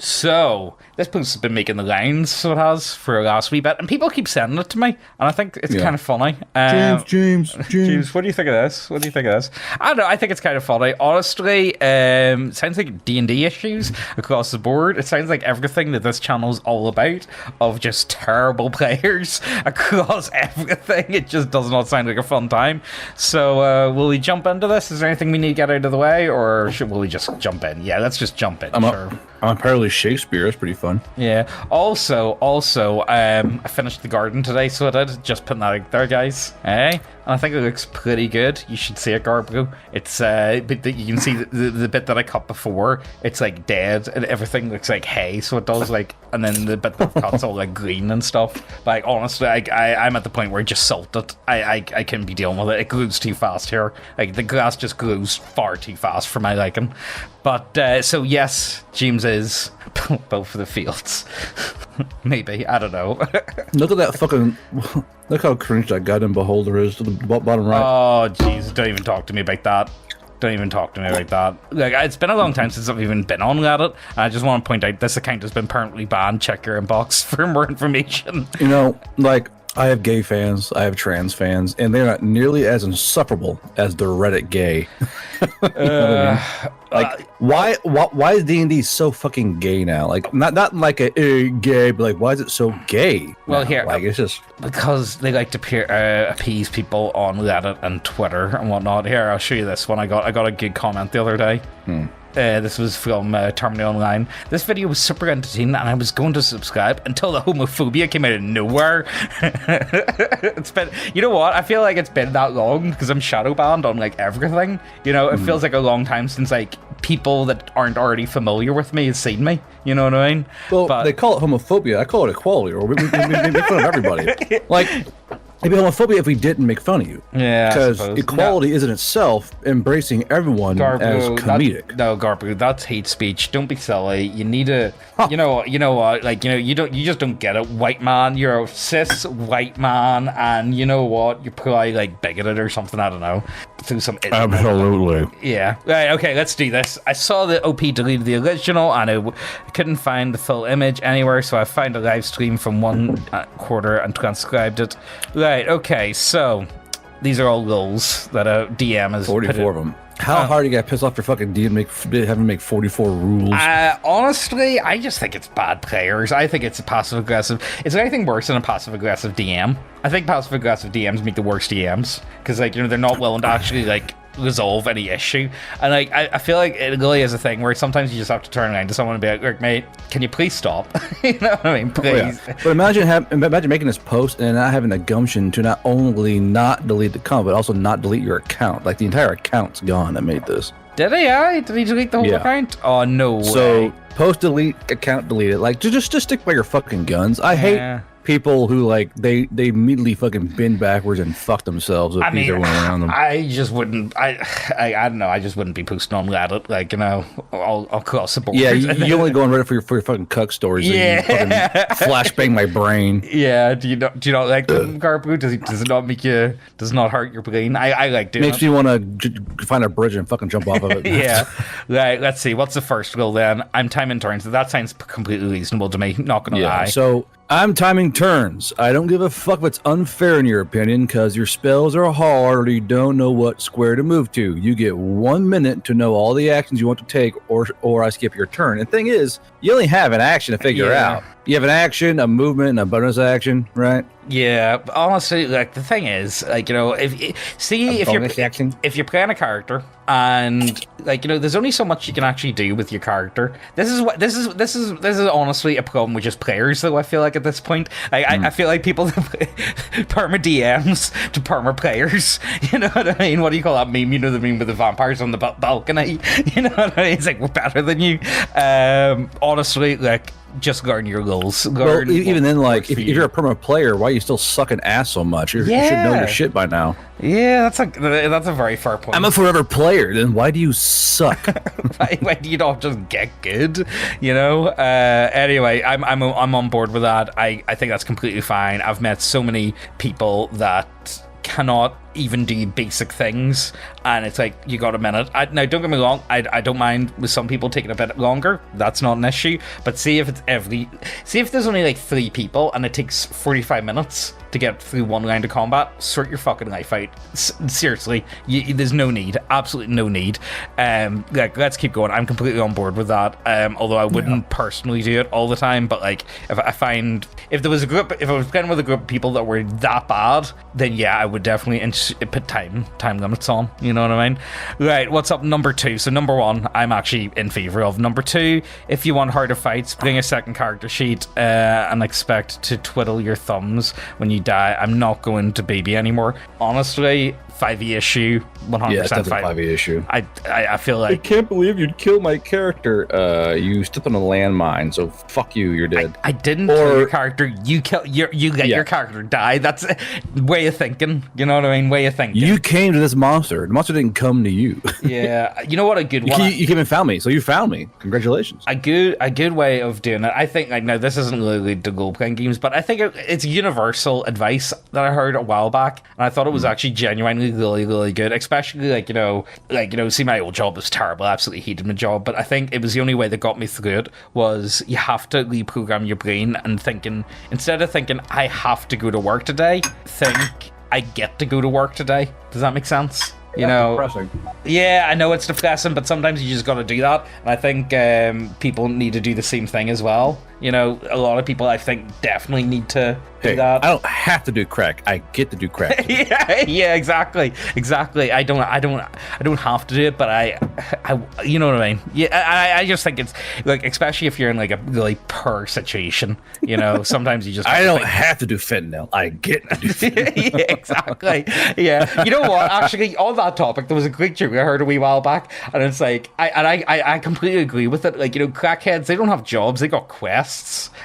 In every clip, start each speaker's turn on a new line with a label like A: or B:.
A: So, this post has been making the lines, so it has, for a last wee bit, and people keep sending it to me, and I think it's kind of funny.
B: James,
A: what do you think of this? I don't know, I think it's kind of funny. Honestly, it sounds like D&D issues across the board. It sounds like everything that this channel is all about, of just terrible players across everything. It just does not sound like a fun time. So, will we jump into this? Is there anything we need to get out of the way, or will we just jump in? Yeah, let's just jump in, sure.
B: I'm apparently Shakespeare. That's pretty fun.
A: Yeah. Also, I finished the garden today, so I did. Just putting that out there, guys. And I think it looks pretty good. You should see it, Garbo. It's but you can see the bit that I cut before. It's like dead, and everything looks like hay. So it does like, and then the bit that cuts all like green and stuff. But like, honestly, I'm at the point where I just salt it. I can't be dealing with it. It grows too fast here. Like the grass just grows far too fast for my liking. But so yes, James is both of the fields. Maybe, I don't know.
B: Look at that fucking. Look how cringe that goddamn beholder is to the bottom right.
A: Oh, jeez, don't even talk to me about that. Like, it's been a long time since I've even been on Reddit. I just want to point out this account has been permanently banned. Check your inbox for more information.
B: You know, like, I have gay fans, I have trans fans, and they're not nearly as insufferable as the Reddit gay. Like, why is D&D so fucking gay now? Like, not like a gay, but like, why is it so gay?
A: Well, here,
B: like, it's just
A: because they like to appease people on Reddit and Twitter and whatnot. Here, I'll show you this one. I got a good comment the other day. This was from Terminal Online. This video was super entertaining, and I was going to subscribe until the homophobia came out of nowhere. It's been, you know what? I feel like it's been that long because I'm shadow banned on like everything. You know, it feels like a long time since like people that aren't already familiar with me have seen me. You know what I mean?
B: Well, but they call it homophobia. I call it equality, or we make fun of everybody. Like. It'd be homophobia if we didn't make fun of you.
A: Yeah,
B: because equality is in itself embracing everyone as comedic.
A: Garbu, that's hate speech. Don't be silly. You need to, you know what? Like, you just don't get it. White man, you're a cis white man, and you know what? You're probably like bigoted or something. I don't know. Through some
B: absolutely.
A: Yeah. Right. Okay. Let's do this. I saw the OP deleted the original, and I couldn't find the full image anywhere, so I found a live stream from one quarter and transcribed it. Right, okay, so these are all goals that a DM has
B: 44 of them. How hard you got pissed off your fucking DM having to make 44 rules?
A: Honestly, I just think it's bad players. I think it's a passive-aggressive. Is there anything worse than a passive-aggressive DM? I think passive-aggressive DMs make the worst DMs. Because, like, they're not willing to actually, like, resolve any issue. And like I feel like it really is a thing where sometimes you just have to turn around to someone and be like, look, mate, can you please stop? You know what I mean? Please.
B: Oh, yeah. But imagine making this post and not having the gumption to not only not delete the comment, but also not delete your account. Like the entire account's gone that made this.
A: Did he? Did he delete the whole account? Oh, no way.
B: So post delete, account deleted. Like just stick by your fucking guns. I hate people who like they immediately fucking bend backwards and fuck themselves with everyone around them.
A: I just wouldn't. I don't know. I just wouldn't be posting on Reddit, like, you know, all across the board.
B: Yeah, you only go on Reddit for your fucking cuck stories. Yeah, and fucking flashbang my brain.
A: Yeah, do you not like them, Garbu? Does it not make you? Does it not hurt your brain? I like doing.
B: Makes me want to find a bridge and fucking jump off of it.
A: Yeah, right. Let's see. What's the first goal then? I'm timing turns. That sounds completely reasonable to me. Not gonna lie.
B: So. I'm timing turns. I don't give a fuck if it's unfair in your opinion, because your spells are hard or you don't know what square to move to. You get 1 minute to know all the actions you want to take, or I skip your turn. And the thing is, you only have an action to figure out. You have an action, a movement, and a bonus action, right?
A: Yeah, honestly, like the thing is, like, you know, if you're playing a character and like, you know, there's only so much you can actually do with your character. This is honestly a problem with just players, though. I feel like at this point, I feel like people perma DMs to perma players. You know what I mean? What do you call that meme? You know the meme with the vampires on the balcony. You know what I mean? It's like, we're better than you. Honestly, like. Just guard your goals.
B: Well, even then, like, if you're a permanent player, why are you still sucking ass so much? You should know your shit by now.
A: Yeah, that's a very fair point.
B: I'm a forever player. Then why do you suck?
A: why do you not just get good? You know. Anyway, I'm on board with that. I think that's completely fine. I've met so many people that cannot even do basic things, and it's like, you got a minute. Now, don't get me wrong, I don't mind with some people taking a bit longer. That's not an issue. But see if there's only like 3 people and it takes 45 minutes to get through one round of combat, sort your fucking life out. Seriously, there's no need, absolutely no need. Like, let's keep going. I'm completely on board with that. Although I wouldn't personally do it all the time, but like, if I was playing with a group of people that were that bad, then yeah, I would definitely put time limits on. You know what I mean? Right. What's up? Number 2. So number 1, I'm actually in favor of. Number 2, if you want harder fights, bring a second character sheet and expect to twiddle your thumbs when you die. I'm not going to baby anymore. Honestly, 5e issue, 100%
B: yeah, it's definitely 5e issue.
A: I feel like,
B: I can't believe you'd kill my character. You stepped on a landmine, so fuck you, you're dead.
A: I didn't kill your character. You let your character die. That's way of thinking. You know what I mean? Way of thinking.
B: You came to this monster. The monster didn't come to you.
A: Yeah. You know what? A good one.
B: You came and found me, so you found me. Congratulations.
A: A good way of doing it. I think, like, now this isn't really to go playing games, but I think it's universal advice that I heard a while back, and I thought it was actually genuinely really, really good. Especially see, my old job was terrible. I absolutely hated my job, but I think it was the only way that got me through it. Was you have to reprogram your brain and thinking, instead of thinking I have to go to work today, think I get to go to work today. Does that make sense? You know,
B: depressing.
A: Yeah, I know it's depressing, but sometimes you just got to do that. And I think people need to do the same thing as well. You know, a lot of people, I think, definitely need to do that.
B: I don't have to do crack. I get to do crack.
A: yeah, exactly. I don't have to do it, but I you know what I mean? Yeah, I just think it's like, especially if you're in like a really poor situation, you know, sometimes you just
B: I don't have to do fentanyl. I get to do fentanyl.
A: Yeah, exactly. Yeah. You know what? Actually, on that topic, there was a great joke I heard a wee while back, and it's like, I completely agree with it. Like, you know, crackheads, they don't have jobs, they got quests.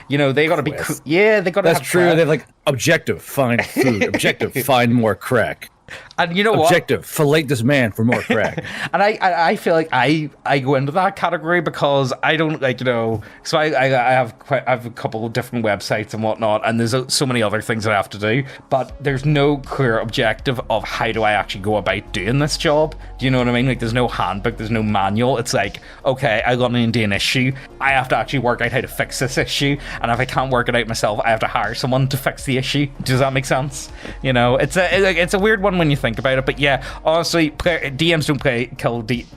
A: You know, they got to be. Yeah, they got to.
B: That's true. They have like objective, find food. Objective, find more crack.
A: And you know
B: Objective, what? Fillet this man for more crack.
A: And I feel like I go into that category because I don't, like, you know, so I have a couple of different websites and whatnot, and there's so many other things that I have to do, but there's no clear objective of how do I actually go about doing this job. Do you know what I mean? Like, there's no handbook, there's no manual. It's like, okay, I got into an issue, I have to actually work out how to fix this issue, and if I can't work it out myself, I have to hire someone to fix the issue. Does that make sense? You know, it's a weird one when you think about it, but yeah, honestly, DMs don't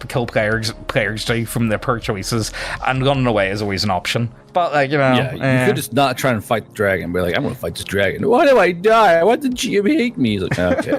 A: kill players do from their poor choices, and running away is always an option. But, like, you know,
B: you could just not try and fight the dragon, be like, I'm gonna fight this dragon. Why do I die? Why did GM hate me? He's like, okay.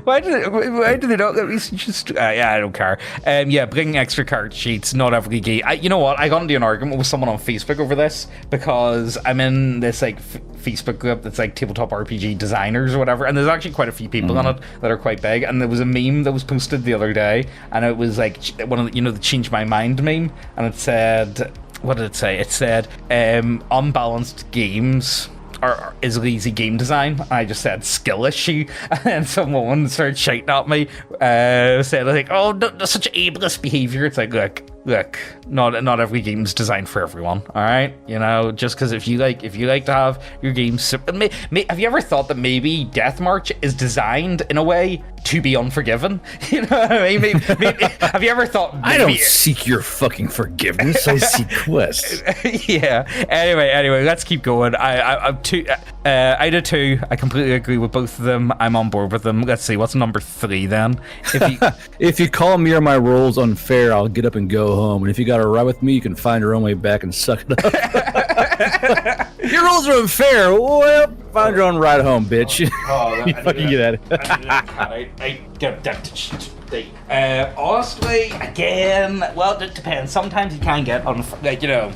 A: why do they not let me just yeah, I don't care. Yeah, bring extra card sheets, not every game. You know what, I got into an argument with someone on Facebook over this, because I'm in this like Facebook group that's like tabletop RPG designers or whatever, and there's actually quite a few people on it that are quite big, and there was a meme that was posted the other day, and it was like one of the, you know, the change my mind meme, and it said, what did it say? It said, unbalanced games is lazy game design. And I just said skill issue, and then someone started shouting at me, said like, oh, no, that's such ableist behavior. It's like, look, not every game's designed for everyone. All right, you know, just because if you like to have your game, have you ever thought that maybe Death March is designed in a way to be unforgiven? You know what I mean? Maybe, have you ever thought?
B: I don't seek your fucking forgiveness. I seek quests.
A: Yeah. Anyway, let's keep going. I'm two. Out of 2, I completely agree with both of them. I'm on board with them. Let's see, what's number 3 then?
B: If you call me or my rules unfair, I'll get up and go home. And if you got to ride with me, you can find your own way back and suck it up. Your rules are unfair. Well, find your own ride home, bitch. You fucking get
A: at it. Honestly, again, well, it depends. Sometimes you can get like, you know.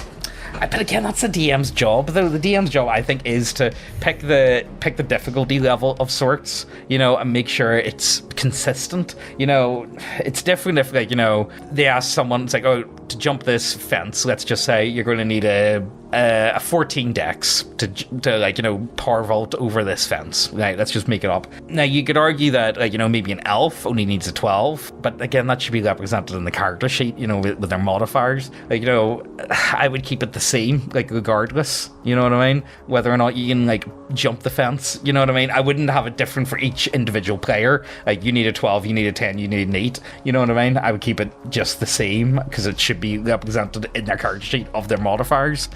A: But again, that's the DM's job. The DM's job, I think, is to pick the difficulty level of sorts, you know, and make sure it's consistent. You know, it's different if, like, you know, they ask someone, it's like, oh, to jump this fence, let's just say you're going to need a a 14 dex to like, power vault over this fence. Right, let's just make it up. Now, you could argue that, like, maybe an elf only needs a 12, but again, that should be represented in the character sheet, with their modifiers. Like, I would keep it the same, like, regardless, you know what I mean? Whether or not you can, like, jump the fence, you know what I mean? I wouldn't have it different for each individual player. Like, you need a 12, you need a 10, you need an 8, you know what I mean? I would keep it just the same, because it should be represented in their character sheet of their modifiers,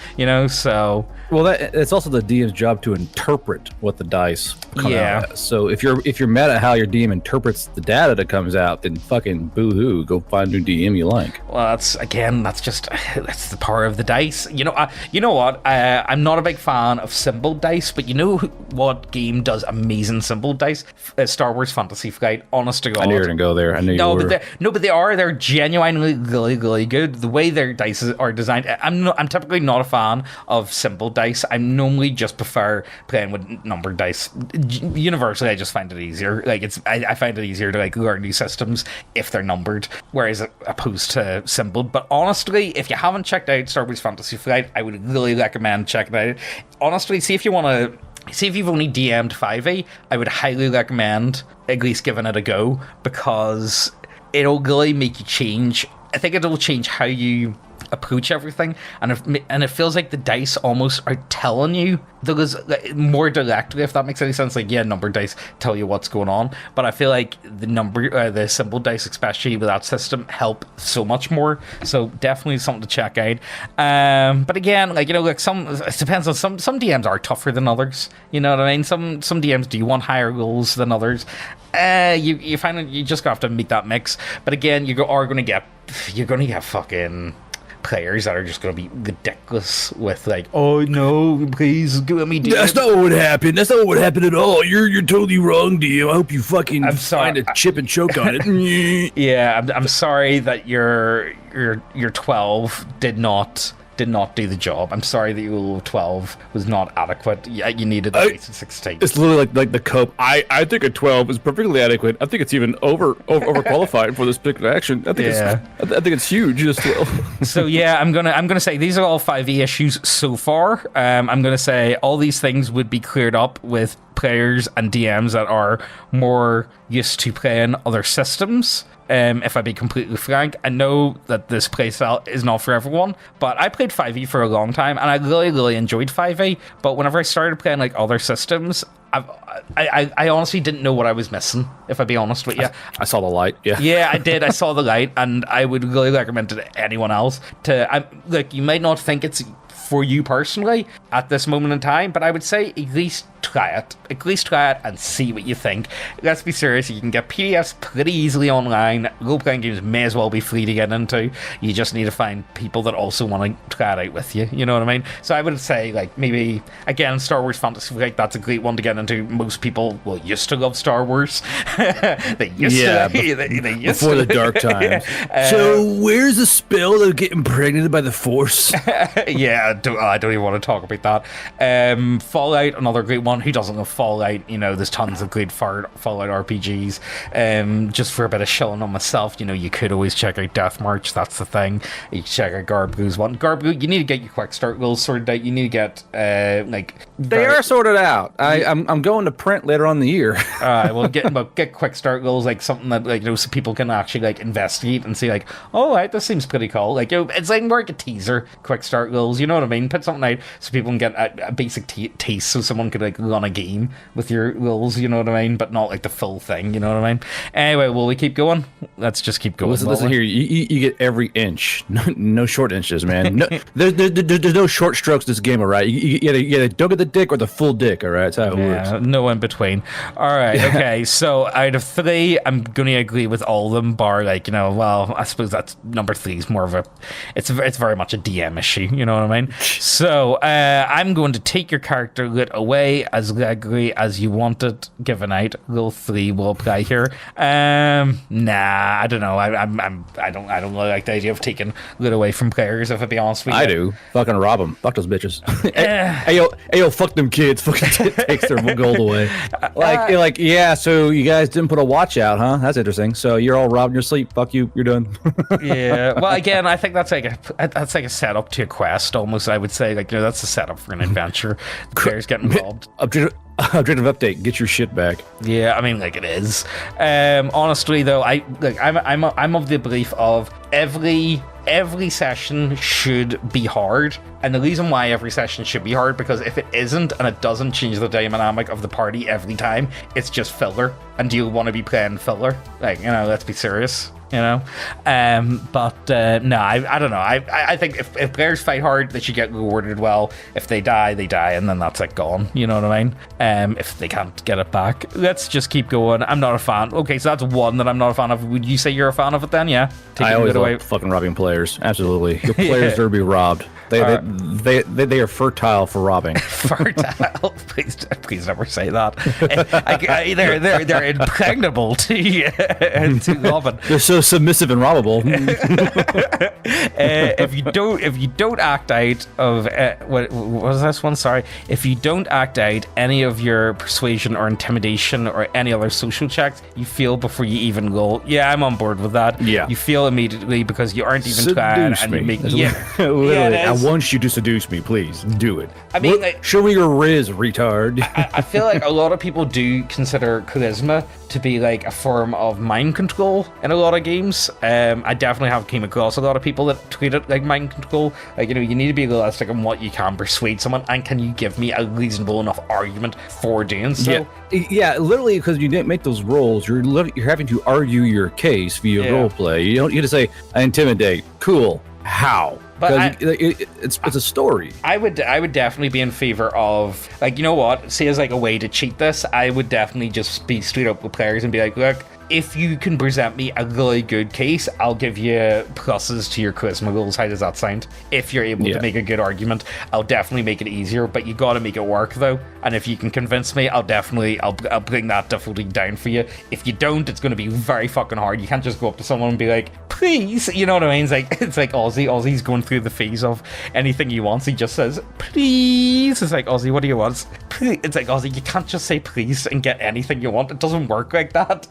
A: so...
B: Well, it's also the DM's job to interpret what the dice come out as. So if you're mad at how your DM interprets the data that comes out, then fucking boo-hoo, go find a new DM you like.
A: Well, that's the power of the dice. You know what? I'm not a big fan of symbol dice, but you know what game does amazing symbol dice? Star Wars Fantasy Flight. Honest to God.
B: I knew you were gonna go there. I knew you were.
A: But they're genuinely really, really good. The way their dice are designed. I'm typically not a fan of symbol dice. I normally just prefer playing with numbered dice. Universally, I just find it easier. Like, I find it easier to, like, learn new systems if they're numbered, whereas opposed to symboled. But honestly, if you haven't checked out Star Wars Fantasy Flight, I would really recommend checking it out. Honestly, see if you've only DM'd 5e, I would highly recommend at least giving it a go, because it'll really make you change. I think it'll change how you approach everything, and it feels like the dice almost are telling you more directly, if that makes any sense. Like, numbered dice tell you what's going on, but I feel like the symbol dice, especially with that system, help so much more. So definitely something to check out. But again, like, it depends on some DMs are tougher than others. You know what I mean? Some DMs do want higher goals than others. You find that you just have to make that mix. But again, you're going to get fucking players that are just going to be ridiculous with, like, oh no, please let me do
B: That's not what happened. That's not what happened at all. You're totally wrong, DM. I hope you fucking find a chip and choke on it.
A: Yeah, I'm sorry that your 12 did not do the job. I'm sorry that your 12 was not adequate. Yeah, you needed at least a 16.
B: It's literally like the cope. I think a 12 is perfectly adequate. I think it's even overqualified for this particular action. I think it's huge. Just 12.
A: So yeah, I'm gonna say these are all 5e issues so far. I'm gonna say all these things would be cleared up with players and DMs that are more used to playing other systems. If I be completely frank, I know that this playstyle is not for everyone, but I played 5e for a long time, and I really, really enjoyed 5e, but whenever I started playing, like, other systems, I honestly didn't know what I was missing, if I be honest with you.
B: I saw the light, yeah.
A: Yeah, I did. I saw the light, and I would really recommend it to anyone else. You might not think it's for you personally at this moment in time, but I would say at least try it. At least try it and see what you think. Let's be serious, you can get PDFs pretty easily online. Role-playing games may as well be free to get into. You just need to find people that also want to try it out with you. You know what I mean? So I would say, like, maybe, again, Star Wars Fantasy Flight, that's a great one to get into. Most people, used to love Star Wars. They used
B: before the dark times. So where's the spell of getting pregnant by the Force?
A: Yeah, I don't even want to talk about that. Fallout, another great one. Who doesn't love Fallout? There's tons of great Fallout RPGs. Just for a bit of shilling on myself, you could always check out Death March. That's the thing. You can check out Garblu's one. Garblu, you need to get your quick start rules sorted out. You need to get
B: they are sorted out. I'm going to print later on in the year.
A: Get quick start goals, like something that so people can actually investigate and see, oh, right, this seems pretty cool. It's more like a teaser. Quick start goals, you know what I mean? Put something out so people can get a basic taste, so someone could run a game with your goals, you know what I mean? But not the full thing, you know what I mean? Anyway, will we keep going? Let's just keep going.
B: Listen here, you get every inch, no short inches, man. No, there's no short strokes in this game, all right? You either don't get the dick or the full dick, all right? That's how it works.
A: No in between. All right, okay. So out of 3, I'm going to agree with all of them, bar I suppose that's number 3 is more of it's very much a DM issue, you know what I mean? So I'm going to take your character lit away as legally as you want it given out. Rule 3 will apply here. Nah, I don't know. I don't really like the idea of taking lit away from players, if I be honest with you.
B: I do. Fucking rob them. Fuck those bitches. Hey yo, fuck them kids. Fucking takes their gold away. Yeah, so you guys didn't put a watch out, huh? That's interesting. So you're all robbed in your sleep. Fuck you. You're done.
A: Yeah. Well, again, I think that's like a setup to a quest almost. almost, I would say, like, that's a setup for an adventure. The players getting robbed.
B: Objective update: get your shit back.
A: Yeah, I mean, like, it is. Honestly, though, I'm of the belief of every session should be hard, and the reason why every session should be hard, because if it isn't and it doesn't change the dynamic of the party every time, it's just filler. And do you want to be playing filler? Like, let's be serious. No, I don't know. I think if players fight hard, they should get rewarded well. If they die, and then that's, like, gone. You know what I mean? If they can't get it back, let's just keep going. I'm not a fan. Okay, so that's one that I'm not a fan of. Would you say you're a fan of it then? Yeah.
B: I always love fucking robbing players. Absolutely, your players deserve to be robbed. They are fertile for robbing.
A: Fertile? Please never say that. They're impregnable to robbing.
B: They're so submissive and robbable.
A: If you don't act out of what was this one? Sorry. If you don't act out any of your persuasion or intimidation or any other social checks, you fail before you even roll. Yeah, I'm on board with that.
B: Yeah,
A: you fail immediately because you aren't even trying, and you make
B: literally. I want you to seduce me, please do it.
A: I mean,
B: show me your riz, retard.
A: I feel like a lot of people do consider charisma to be like a form of mind control in a lot of games. I definitely have came across a lot of people that treat it like mind control. Like, you need to be realistic on what you can persuade someone, and can you give me a reasonable enough argument for doing so?
B: Yeah, literally, because you didn't make those rolls, you're having to argue your case via role play. You have to say, I intimidate. Cool. How? But it's a story.
A: I would definitely be in favor of, like, say as like a way to cheat this, I would definitely just be straight up with players and be like, look, if you can present me a really good case, I'll give you pluses to your charisma rolls. How does that sound? If you're able to make a good argument, I'll definitely make it easier, but you got to make it work though. And if you can convince me, I'll bring that difficulty down for you. If you don't, it's going to be very fucking hard. You can't just go up to someone and be like, please, you know what I mean? It's like Ozzy. Ozzy's going through the phase of anything he wants. He just says, please. It's like, Ozzy, what do you want? Please. It's like, Ozzy, you can't just say please and get anything you want. It doesn't work like that.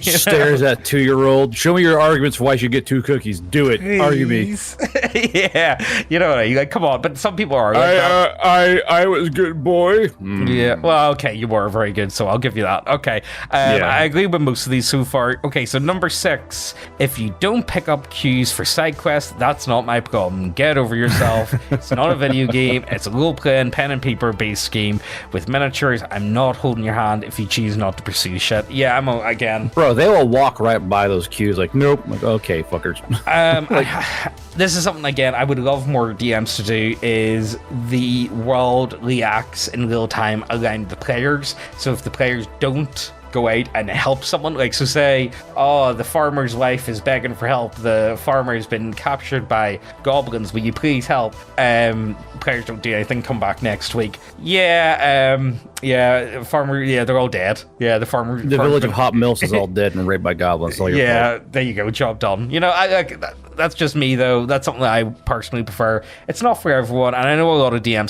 B: Stares at 2-year-old. Show me your arguments for why you should get 2 cookies. Do it. Please. Argue me.
A: Yeah. You know what I mean? Like, come on. But some people are like
B: I was a good boy.
A: Yeah. Well, okay. You were very good, so I'll give you that. Okay. I agree with most of these so far. Okay, so number 6. If you don't pick up cues for side quests, that's not my problem. Get over yourself. It's not a video game. It's a role-playing pen and paper based game with miniatures. I'm not holding your hand if you choose not to pursue shit. Yeah, again.
B: Bro, they will walk right by those cues like, nope. Like, okay, fuckers.
A: This is something, again, I would love more DMs to do, is the world reacts in real time around the players. So if the players don't go out and help someone, like, so say, the farmer's wife is begging for help, the farmer's been captured by goblins, will you please help? Players don't do anything, come back next week. Farmer, they're all dead. The village of Hot Mills is all dead and raped by goblins. So there you go, job done. That's just me though. That's something that I personally prefer. It's not for everyone, and I know a lot of DMs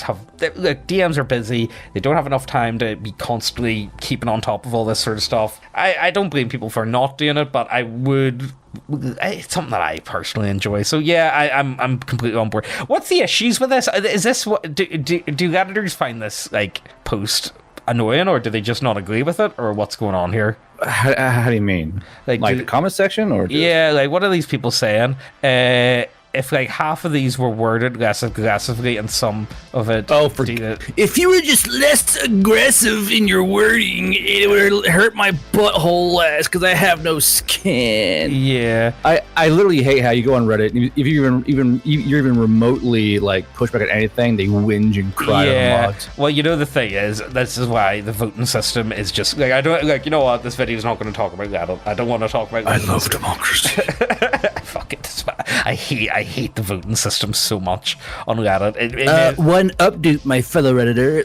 A: DMs are busy. They don't have enough time to be constantly keeping on top of all this sort of stuff. I don't blame people for not doing it, but it's something that I personally enjoy. So I'm completely on board. What's the issues with this? Is this what do editors find this like post annoying, or do they just not agree with it, or what's going on here?
B: How do you mean? Like the comment section, or
A: like what are these people saying? If like half of these were worded less aggressively and some of it
B: if you were just less aggressive in your wording, it would hurt my butthole less because I have no skin. I literally hate how you go on Reddit, if you're even remotely like push back at anything, they whinge and cry on logs.
A: Well, the thing is, this is why the voting system is just like, I don't like, you know what, this video is not going to talk about that. I don't want to talk about that.
B: I love democracy.
A: Fuck it. I hate the voting system so much on Reddit.
B: One update, my fellow Redditor.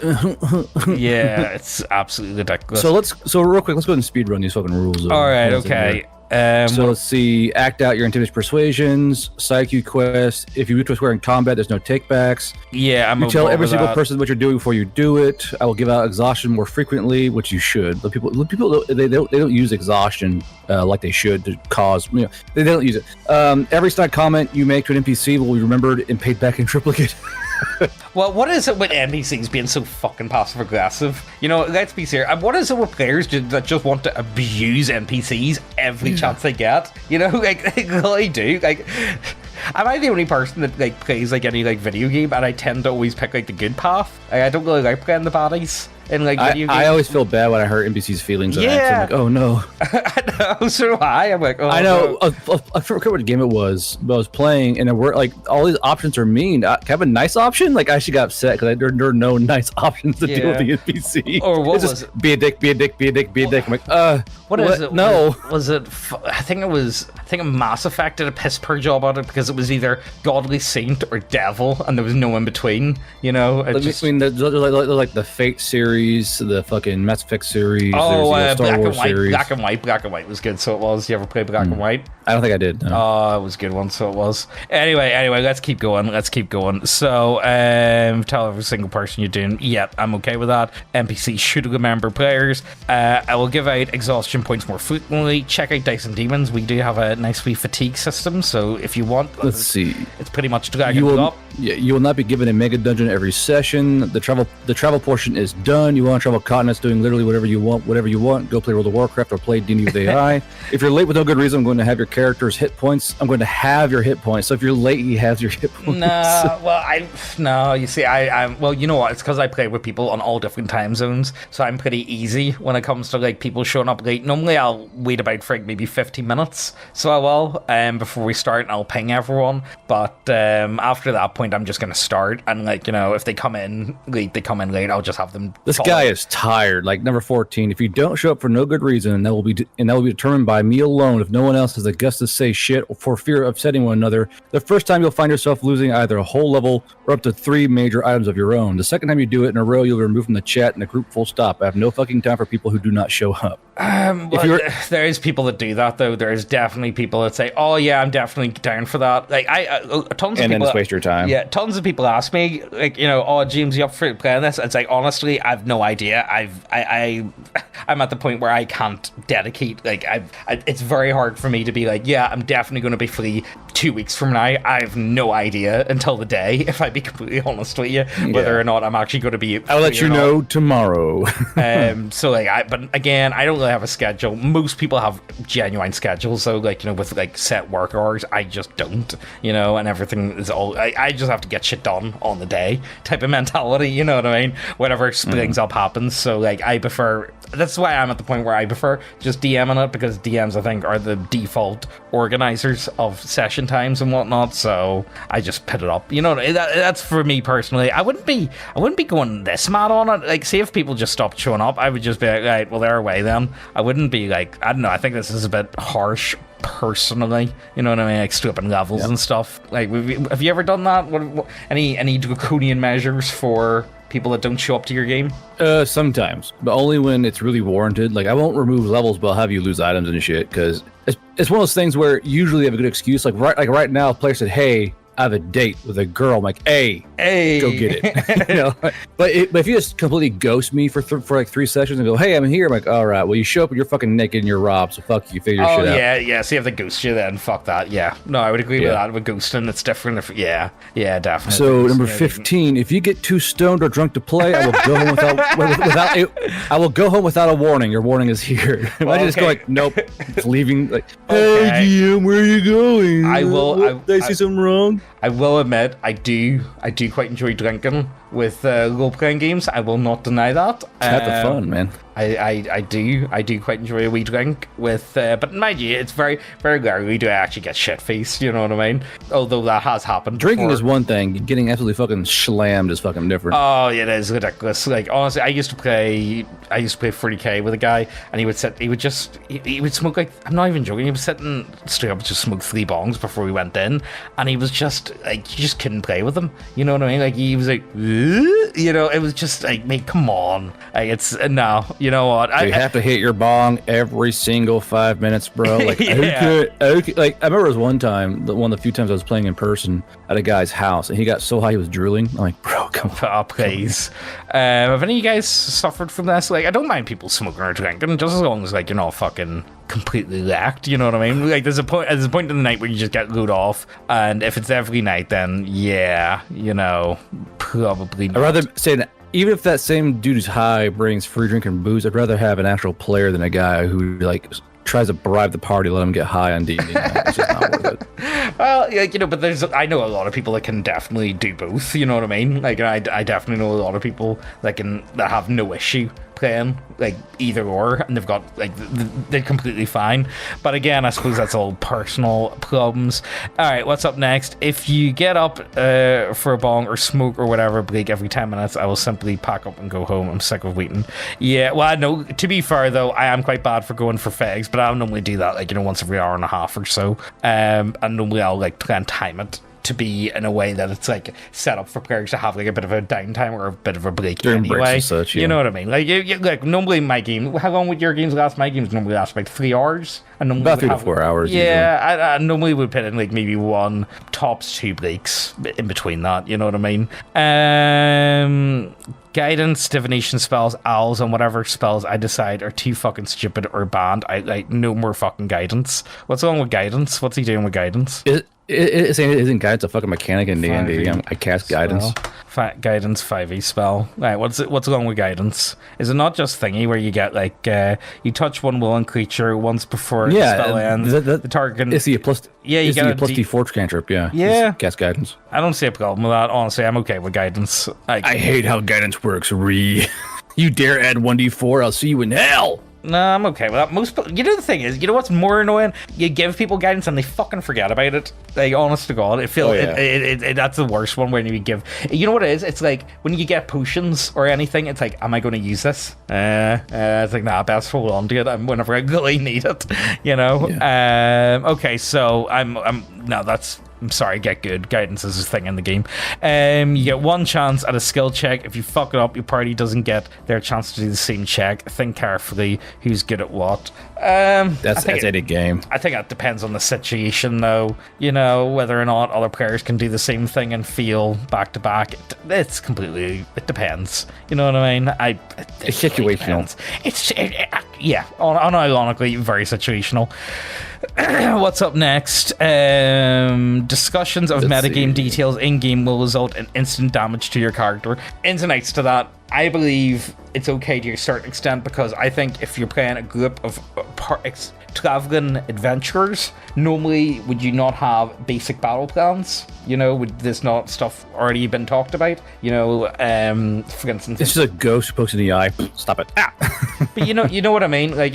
A: It's absolutely ridiculous.
B: So real quick, let's go ahead and speedrun these fucking rules.
A: All right, okay.
B: So let's see. Act out your intimidation persuasions, side queue quest. If you move to a square in combat, there's no takebacks.
A: You
B: tell every single person what you're doing before you do it. I will give out exhaustion more frequently, which you should. The people they don't use exhaustion like they should to cause. They don't use it. Every snide comment you make to an NPC will be remembered and paid back in triplicate.
A: Well, what is it with NPCs being so fucking passive aggressive? You know, let's be serious. What is it with players that just want to abuse NPCs every chance they get? You know, like they really do. Like, am I the only person that like plays like any like video game, and I tend to always pick like the good path? Like, I don't really like playing the baddies in like video games.
B: I always feel bad when I hurt NPCs' feelings. I'm like, oh no.
A: I know, so do I. I'm like, oh,
B: I know.
A: no.
B: I forget what game it was, but I was playing, and we're like, all these options are mean. Can I have a nice option? Like, I actually got upset because there are no nice options to deal with the NPC.
A: Or what
B: it's
A: was
B: just, be a dick, be a dick, be a dick, be a dick. I'm like,
A: what is it?
B: No.
A: Was it? I think Mass Effect did a piss poor job on it because it was either godly saint or devil, and there was no in between. You know,
B: I mean, there's like the Fate series, the fucking Mass Effect series.
A: Oh,
B: there's the Star Wars series.
A: Black and White was good. So it was. You ever play Black and White?
B: I don't think I did. No.
A: Oh, it was a good one. So it was. Anyway, let's keep going. So, tell every single person you're doing. Yeah, I'm okay with that. NPC should remember players. I will give out exhaustion points more frequently. Check out Dice and Demons. We do have a nice wee fatigue system. So if you want,
B: let's see.
A: It's pretty much dragging it up.
B: Yeah, you will not be given a mega dungeon every session. The travel portion is done. You want to travel continents, doing literally whatever you want. Go play World of Warcraft or play D&D with AI. If you're late with no good reason, I'm going to have your character's hit points. I'm going to have your hit points. So if you're late, he has your hit points.
A: You see, I'm well, you know what? It's because I play with people on all different time zones, so I'm pretty easy when it comes to like people showing up late. Normally, I'll wait about for like maybe 15 minutes, so I will, before we start, and I'll ping everyone. But after that point, I'm just gonna start, and like, you know, if they come in late, I'll just have them.
B: This guy is tired. Like number 14. If you don't show up for no good reason, and that will be determined by me alone. If no one else has the guts to say shit or for fear of upsetting one another, the first time you'll find yourself losing either a whole level or up to 3 major items of your own. The second time you do it in a row, you'll be removed from the chat and the group full stop. I have no fucking time for people who do not show up.
A: There is people that do that though. There is definitely people that say, "Oh yeah, I'm definitely down for that." Like tons of people.
B: And then just waste your time.
A: Yeah, tons of people ask me, like, you know, "Oh, James, you up for playing this?" It's like, honestly, I've no idea. I'm at the point where I can't dedicate. Like, it's very hard for me to be like, "Yeah, I'm definitely going to be free 2 weeks from now." I have no idea until the day, if I be completely honest with you, whether or not I'm actually going to be.
B: I'll let you know tomorrow.
A: So like, but again, I don't really have a schedule. Most people have genuine schedules, so like, you know, with like set work hours. I just don't, you know, and everything is all. I just have to get shit done on the day type of mentality. You know what I mean? Whatever springs up happens. So like, I prefer. That's why I'm at the point where I prefer just DMing it, because DMs, I think, are the default organizers of session times and whatnot. So I just put it up. You know, that's for me personally. I wouldn't be going this mad on it. Like, say if people just stopped showing up, I would just be like, right, well, they're away then. I wouldn't be like, I don't know. I think this is a bit harsh personally. You know what I mean? Like stripping levels and stuff. Like, have you ever done that? What any draconian measures for people that don't show up to your game?
B: Sometimes, but only when it's really warranted. Like, I won't remove levels, but I'll have you lose items and shit, because it's one of those things where usually you have a good excuse. Like right now, a player said, "Hey, I have a date with a girl." I'm like, hey, go get it. You know? But if you just completely ghost me for like 3 sessions and go, "Hey, I'm here," I'm like, all right, well, you show up and you're fucking naked and you're robbed, so fuck you, figure your shit out.
A: Yeah. So you have to ghost you then. Fuck that. Yeah. No, I would agree with that. With ghosting, it's different. Yeah, definitely.
B: So number 15, if you get too stoned or drunk to play, I will go home I will go home without a warning. Your warning is here. Imagine just go like, nope, it's leaving. Like, hey, GM, where are you going? Did I see something wrong?
A: I will admit, I do quite enjoy drinking with role-playing games. I will not deny that.
B: Have the fun, man.
A: I do quite enjoy a wee drink with, but mind you, it's very, very rarely do I actually get shit-faced, you know what I mean? Although that has happened
B: Drinking
A: before.
B: is one thing, getting absolutely fucking slammed is fucking different.
A: Oh, yeah, it is ridiculous. Like, honestly, I used to play 40k with a guy, and he would smoke, like, I'm not even joking, he was sitting straight up, just smoke 3 bongs before we went in, and he was just, like, you just couldn't play with him, you know what I mean? Like, he was like, you know, it was just like, mate, come on. Like, it's, no, you know what?
B: You have to hit your bong every single 5 minutes, bro. Like, okay. Like, I remember it was one time, one of the few times I was playing in person at a guy's house, and he got so high he was drooling. I'm like, bro, come on.
A: Oh, please. Have any of you guys suffered from this? Like, I don't mind people smoking or drinking, just as long as, like, you're not fucking completely lacked. You know what I mean? Like there's a point in the night where you just get loot off, and if it's every night, then yeah, probably not.
B: I'd rather say that even if that same dude who's high brings free drink and booze, I'd rather have an actual player than a guy who like tries to bribe the party, let him get high on D&D. It's just not worth it.
A: Well, but I know a lot of people that can definitely do both. You know what I mean? Like I definitely know a lot of people that have no issue playing like either or, and they've got like they're completely fine. But again, I suppose that's all personal problems. All right, what's up next? If you get up for a bong or smoke or whatever, Blake, every 10 minutes, I will simply pack up and go home. I'm sick of waiting. Yeah, well, I know. To be fair though, I am quite bad for going for fags, but I'll normally do that like once every hour and a half or so. And normally I'll like try and time it to be in a way that it's like set up for players to have like a bit of a downtime or a bit of a break anyway. Such, yeah. You know what I mean? Like normally my game, how long would your games last? My games normally last like 3 hours. And
B: about 3 to 4 hours.
A: Yeah, I normally would put in like maybe 1 tops 2 breaks in between that. You know what I mean? Guidance, divination spells, owls, and whatever spells I decide are too fucking stupid or banned. I like no more fucking guidance. What's wrong with guidance? What's he doing with guidance?
B: Isn't guidance a fucking mechanic in D&D? I cast guidance.
A: Guidance 5e spell. Right, what's wrong with guidance? Is it not just thingy where you get like you touch one willing creature once before the spell ends? The target can...
B: It's the plus.
A: Yeah, you get
B: a plus D4 cantrip. Yeah.
A: Yeah.
B: Cast guidance.
A: I don't see a problem with that. Honestly, I'm okay with guidance.
B: I hate how guidance works. You dare add 1d4? I'll see you in hell.
A: No, I'm okay with that. The thing is, what's more annoying? You give people guidance and they fucking forget about it. Like, honest to God, it feels that's the worst one when you give. You know what it is? It's like when you get potions or anything. It's like, am I going to use this? It's like, nah, best hold on to it whenever I really need it. Yeah. Okay, so I'm sorry, get good. Guidance is a thing in the game. You get 1 chance at a skill check. If you fuck it up, your party doesn't get their chance to do the same check. Think carefully who's good at what.
B: That's any game.
A: I think that depends on the situation, though. Whether or not other players can do the same thing and feel back to back. It depends. You know what I mean?
B: It's situational.
A: Unironically, very situational. What's up next? Discussions of metagame details in-game will result in instant damage to your character. Ins and outs to that. I believe it's okay to a certain extent, because I think if you're playing a group of traveling adventurers, normally would you not have basic battle plans? Would this not stuff already been talked about? For instance,
B: it's just a ghost who pokes in the eye. Stop it.
A: But you know what I mean? Like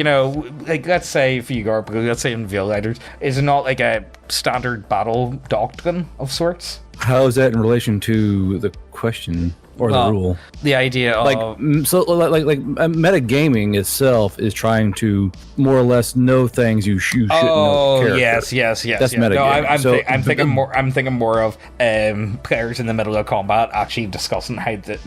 A: let's say for you, Garb, let's say in Veil Riders, is it not like a standard battle doctrine of sorts?
B: How is that in relation to the question? Or the rule.
A: The idea of
B: metagaming itself is trying to more or less know things you shouldn't know.
A: Oh, yes. That's
B: metagaming.
A: No, I'm thinking more of players in the middle of combat actually discussing how to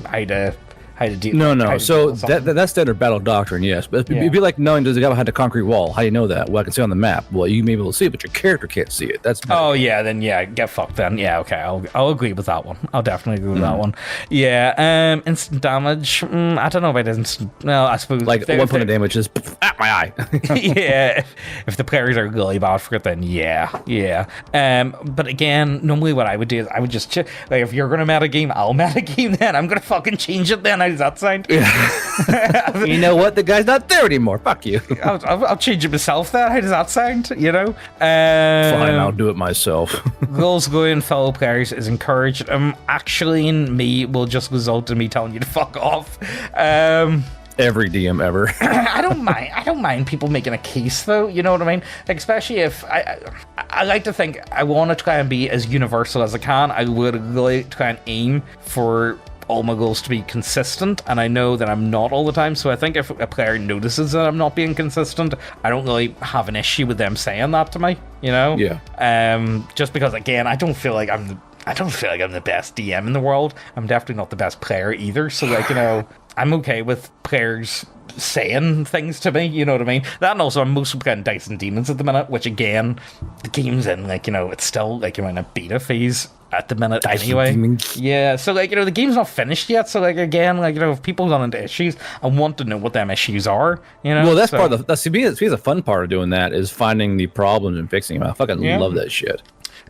A: deal.
B: No. So that's standard battle doctrine, yes. But it'd be like knowing, does the guy behind a concrete wall? How do you know that? Well, I can see on the map. Well, you may be able to see it, but your character can't see it. That's
A: then get fucked then. Yeah, okay. I'll agree with that one. I'll definitely agree with that one. Yeah. Instant damage. I don't know about instant. Well, I suppose
B: like 1 point of damage is at my eye.
A: Yeah. If the players are really bad for it, then yeah. But again, normally what I would do is I would just like, if you're gonna metagame, I'll metagame. Then I'm gonna fucking change it. Then how does that sound?
B: Yeah. You know what? The guy's not there anymore. Fuck you.
A: I'll change it myself then. How does that sound?
B: Fine, I'll do it myself.
A: Goals going fellow players is encouraged. Actually, me will just result in me telling you to fuck off.
B: Every DM ever.
A: I don't mind people making a case, though. You know what I mean? Like, especially if I like to think I want to try and be as universal as I can. I would really try and aim for all my goals to be consistent, and I know that I'm not all the time, so I think if a player notices that I'm not being consistent, I don't really have an issue with them saying that to me, Yeah. Just because, again, I don't feel like I'm the best DM in the world. I'm definitely not the best player either. So, I'm okay with players saying things to me, you know what I mean? That, and also I'm mostly playing Dice and Demons at the minute, which again, the game's in, like, you know, it's still, like, you're in a beta phase at the minute anyway. Yeah, so, like, you know, the game's not finished yet, so, like, again, like, you know, if people run into issues, I want to know what them issues are, you know?
B: Well, that's part of the fun part of doing that is finding the problems and fixing them. I fucking love that shit.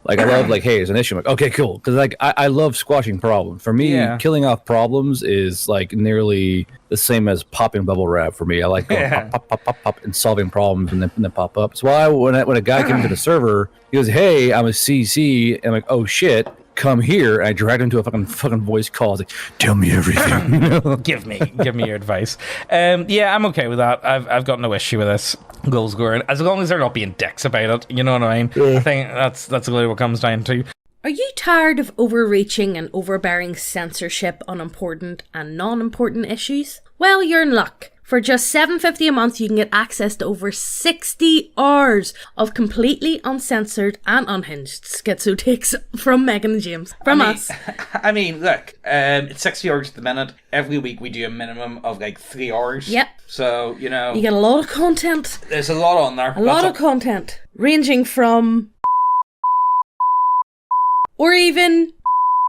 B: Like, I love, like, hey, there's an issue. I'm like, okay, cool. Because, like, I love squashing problems. For me, killing off problems is, like, nearly the same as popping bubble wrap for me. I like going pop, pop, pop, pop, pop, and solving problems and then pop up. So when a guy came into the server, he goes, hey, I'm a CC. And I'm like, oh, shit. Come here. And I dragged him to a fucking voice call. I was like, tell me everything.
A: give me your advice. Yeah, I'm okay with that. I've got no issue with this goal scoring, as long as they're not being dicks about it. You know what I mean? I think that's really what it comes down to.
C: Are you tired of overreaching and overbearing censorship on important and non-important issues? Well, you're in luck. For just $7.50 a month, you can get access to over 60 hours of completely uncensored and unhinged schizo takes from Megan and James. Us.
A: I mean, look, it's 60 hours at the minute. Every week we do a minimum of like 3 hours.
C: Yep.
A: So, you know.
C: You get a lot of content.
A: There's a lot on there.
C: A lot of content. Ranging from... or even...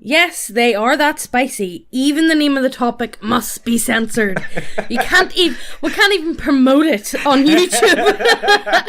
C: yes, they are that spicy. Even the name of the topic must be censored. We can't even promote it on YouTube.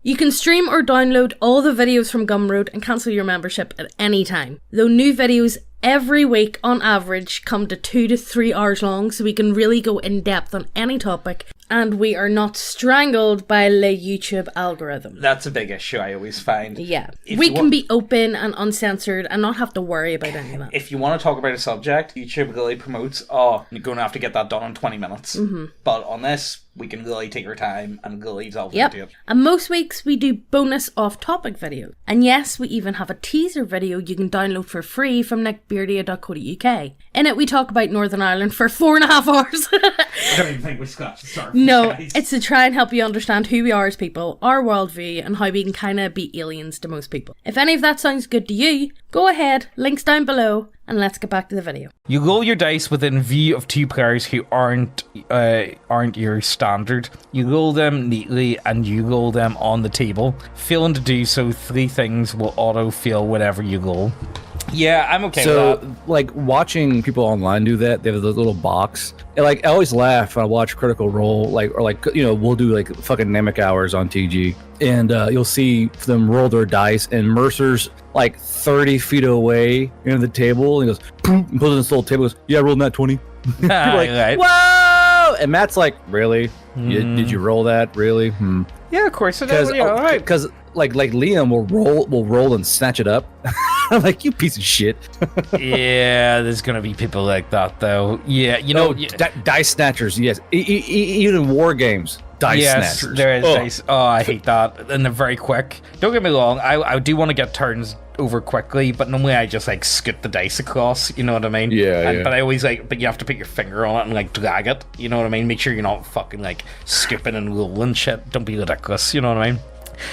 C: You can stream or download all the videos from Gumroad and cancel your membership at any time. Though new videos every week on average come to 2 to 3 hours long, so we can really go in depth on any topic, and we are not strangled by the YouTube algorithm.
A: That's a big issue I always find.
C: Yeah. We can be open and uncensored and not have to worry about any of that.
A: If you want to talk about a subject, YouTube really promotes, you're going to have to get that done in 20 minutes. Mm-hmm. But on this, we can really take our time and really delve into it.
C: And most weeks we do bonus off-topic videos. And yes, we even have a teaser video you can download for free from neckbeardia.co.uk. In it, we talk about Northern Ireland for 4.5 hours.
A: I don't even think we scratched the surface.
C: No, it's to try and help you understand who we are as people, our worldview, and how we can kind of be aliens to most people. If any of that sounds good to you, go ahead, links down below, and let's get back to the video.
A: You roll your dice within view of two players who aren't your standard. You roll them neatly and you roll them on the table. Failing to do so, 3 things will auto-fail whatever you roll. Yeah, I'm okay with that.
B: So, like, watching people online do that, they have this little box. And, like, I always laugh when I watch Critical Role, we'll do, like, fucking Namek hours on TG. And you'll see them roll their dice, and Mercer's, like, 30 feet away in the table, and he goes, boom, and pulls in this little table, and goes, yeah, I rolled that 20. You're like,
A: right.
B: Whoa! And Matt's like, really? Did you roll that? Really?
A: Yeah, of course it is. Yeah, right.
B: Because like Liam will roll and snatch it up. I'm like, you piece of shit.
A: Yeah, there's gonna be people like that though. Yeah, you know,
B: dice snatchers. Yes, even in war games, dice snatchers.
A: There is dice. Oh, I hate that, and they're very quick. Don't get me wrong. I do want to get turns over quickly, but normally I just like scoot the dice across. You know what I mean?
B: Yeah.
A: But I always but you have to put your finger on it and like drag it. You know what I mean? Make sure you're not fucking like scooping and rolling shit. Don't be ridiculous. You know what I mean?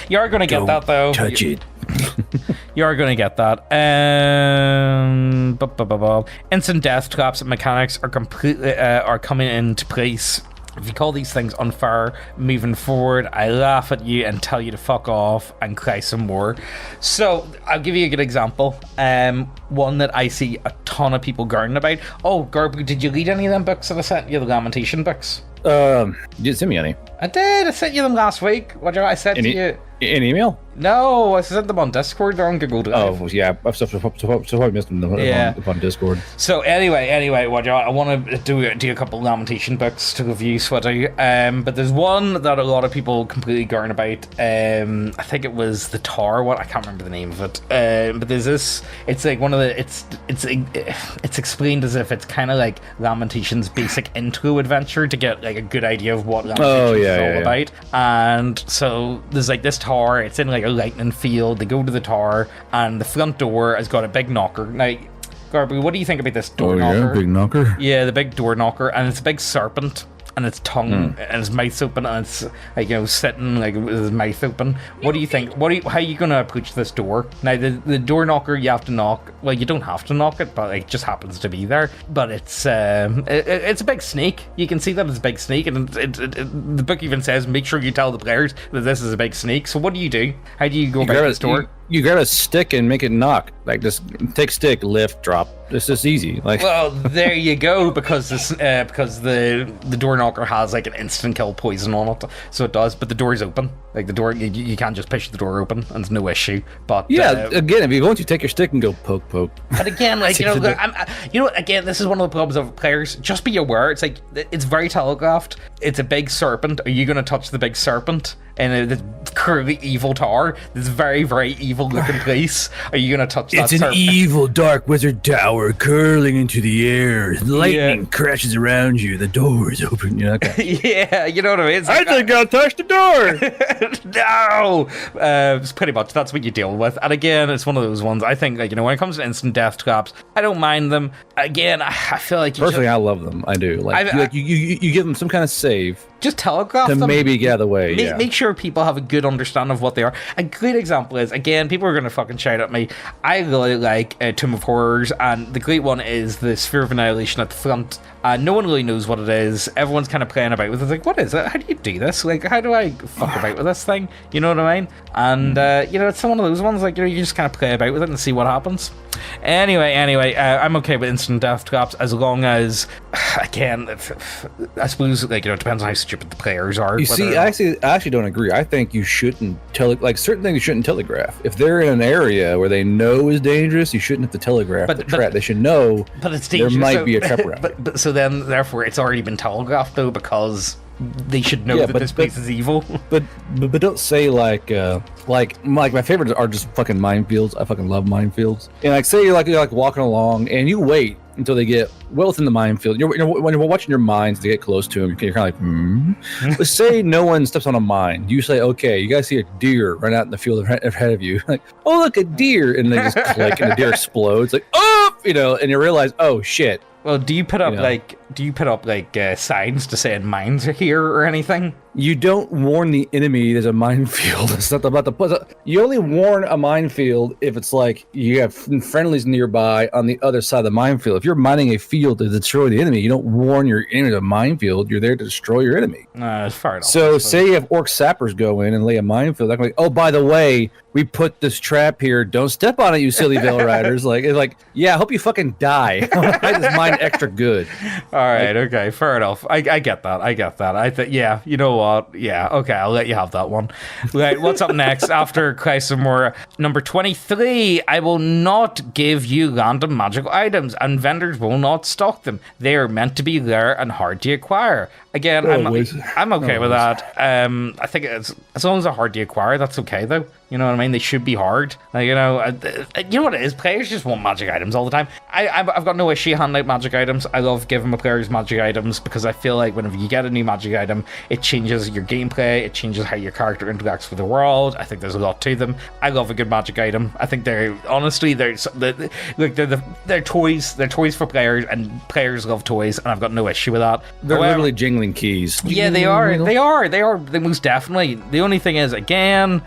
A: You are going to get that though.
B: Touch it.
A: You are going to get that. Instant death traps and mechanics are completely are coming into place. If you call these things unfair moving forward, I laugh at you and tell you to fuck off and cry some more. So I'll give you a good example. One that I see a ton of people garden about. Oh, Garb, did you read any of them books that I sent you, the Lamentation books?
B: You didn't send me any.
A: I did. I sent you them last week. What did I send to you?
B: An email?
A: No, I sent them on Discord. They're on Google Drive.
B: Oh, yeah. I've probably missed them on Discord.
A: So anyway, what I want to do a couple of Lamentation books to review, Sweaty. But there's one that a lot of people completely garn about. I think it was the Tar. I can't remember the name of it. But there's this. It's like one of the. It's explained as if it's kind of like Lamentation's basic intro adventure to get like a good idea of what Lamentation is all about. And so there's like this tower. It's in like a lightning field. They go to the tower, and the front door has got a big knocker. Now, Garby, what do you think about this door knocker?
B: Yeah, big knocker.
A: Yeah, the big door knocker, and it's a big serpent. and its tongue and its mouth open, and it's like, you know, sitting like with his mouth open. What do you think? How are you gonna approach this door? Now the door knocker, you have to knock. Well, you don't have to knock it, but it just happens to be there. But it's a big snake. You can see that it's a big snake, and the book even says make sure you tell the players that this is a big snake. So what do? How do you go about this door?
B: You grab a stick and make it knock. Like, just take stick, lift, drop. It's just easy. Like,
A: well, there you go. Because the door knocker has like an instant kill poison on it, so it does. But the door is open. Like the door, you can't just push the door open, and it's no issue. But
B: yeah, again, if you're going to take your stick and go poke.
A: But again, like again, this is one of the problems of players. Just be aware. It's like it's very telegraphed. It's a big serpent. Are you going to touch the big serpent in the curly evil tower? This very, very evil looking place. Are you going to touch that serpent?
B: It's an evil dark wizard tower curling into the air. Lightning crashes around you. The door is open. You know,
A: yeah, you know what I mean?
B: I think I'll touch the door.
A: No! It's pretty much, that's what you deal with. And again, it's one of those ones, I think, like, you know, when it comes to instant death traps, I don't mind them. Again, I feel like
B: personally, I love them. I do. Like, you give them some kind of save.
A: Just telegraph them.
B: To maybe get away,
A: Make sure people have a good understanding of what they are. A great example is, again, people are going to fucking shout at me. I really like Tomb of Horrors, and the great one is the Sphere of Annihilation at the front. No one really knows what it is. Everyone's kind of playing about with it. It's like, what is it? How do you do this? Like, how do I fuck about with this thing? You know what I mean? And, you know, it's one of those ones, like, you know, you just kind of play about with it and see what happens. Anyway, I'm okay with instant death traps as long as, again, I suppose, like, you know, it depends on how stupid the players are.
B: You see, I actually don't agree. I think you shouldn't certain things you shouldn't telegraph. If they're in an area where they know is dangerous, you shouldn't have to telegraph the trap. They should know
A: it's
B: there might be a trap around.
A: But so then, therefore, it's already been telegraphed, though, because they should know that this place is evil.
B: But don't say like my favorites are just fucking minefields. I fucking love minefields. And like, say you're like walking along and you wait until they get well within the minefield. When you're watching your mines to get close to them, you're kind of like, But say no one steps on a mine. You say, okay, you guys see a deer run out in the field ahead of you. Like, oh, look, a deer. And they just click and the deer explodes. Like, oh, you know, and you realize, oh, shit.
A: Well, do you put up signs to say mines are here or anything?
B: You don't warn the enemy there's a minefield. It's not about the. You only warn a minefield if it's like you have friendlies nearby on the other side of the minefield. If you're mining a field to destroy the enemy, you don't warn your enemy there's a minefield. You're there to destroy your enemy.
A: Fair enough.
B: So say you have orc sappers go in and lay a minefield. They're like, oh, by the way, we put this trap here. Don't step on it, you silly Veil Riders. It's like, yeah, I hope you fucking die. I just mine extra good.
A: All right, okay, fair enough. I get that. I think, yeah, you know what? Yeah, okay, I'll let you have that one. Right, what's up next after Chrysomora? Number 23, I will not give you random magical items, and vendors will not stock them. They are meant to be rare and hard to acquire. Again, I'm okay with that. I think as long as they're hard to acquire, that's okay, though. You know what I mean? They should be hard. Like, you know what it is? Players just want magic items all the time. I've got no issue handing out magic items. I love giving my players magic items because I feel like whenever you get a new magic item, it changes your gameplay. It changes how your character interacts with the world. I think there's a lot to them. I love a good magic item. I think they're toys. They're toys for players, and players love toys, and I've got no issue with that.
B: They're literally jingling keys.
A: Yeah, they are. They most definitely. The only thing is, again,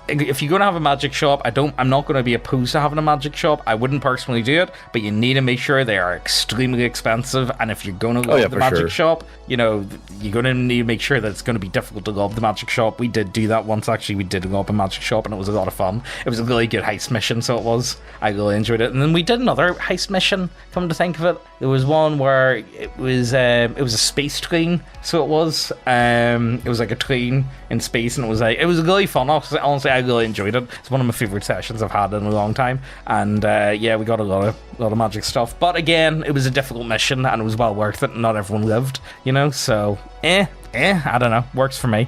A: if you're going to have a magic shop, I'm not going to be opposed to having a magic shop. I wouldn't personally do it, but you need to make sure they are extremely expensive. And if you're going to love the magic shop, you know, you're going to need to make sure that it's going to be difficult to love the magic shop. We did do that once, actually. We did love a magic shop, and it was a lot of fun. It was a really good heist mission, so it was. I really enjoyed it. And then we did another heist mission, come to think of it. There was one where it was a space train, so it was. It was like a train in space, and it was really fun. Honestly, I really enjoyed it. It's one of my favorite sessions I've had in a long time, and yeah, we got a lot of magic stuff. But again, it was a difficult mission, and it was well worth it. Not everyone lived, you know. So, I don't know. Works for me.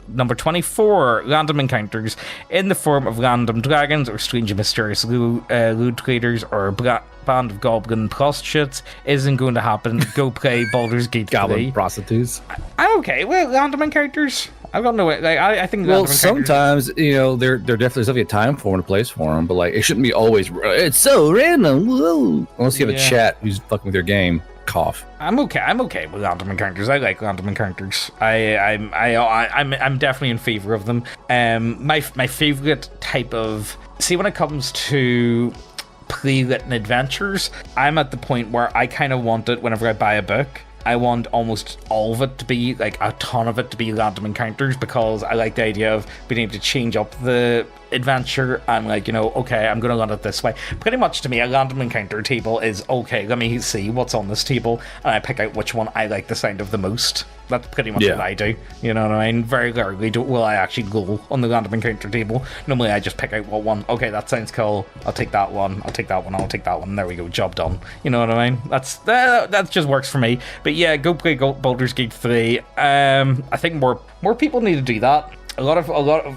A: Number 24, random encounters in the form of random dragons or strange and mysterious loot traders or a band of goblin prostitutes isn't going to happen. Go play Baldur's Gate 3.
B: Goblin prostitutes.
A: I'm okay with random encounters. I don't know. Like, I think.
B: Well, sometimes there definitely is a time for and a place for them, but like it shouldn't be always. It's so random. Whoa. Unless you have a chat who's fucking with your game. Cough.
A: I'm okay with random encounters. I like random encounters. I'm definitely in favor of them. My favorite type of when it comes to pre-written adventures, I'm at the point where I kind of want it whenever I buy a book. I want almost all of it to be, like a ton of it to be random encounters, because I like the idea of being able to change up the adventure and like, okay, I'm going to run it this way. Pretty much to me, a random encounter table is, okay, let me see what's on this table and I pick out which one I like the sound of the most. That's pretty much what I do. You know what I mean? Very rarely will I actually go on the random encounter table. Normally I just pick out what one, okay, that sounds cool, I'll take that one, I'll take that one, I'll take that one, there we go, job done. You know what I mean? That just works for me. But yeah, go play Baldur's Gate 3. I think more people need to do that. A lot of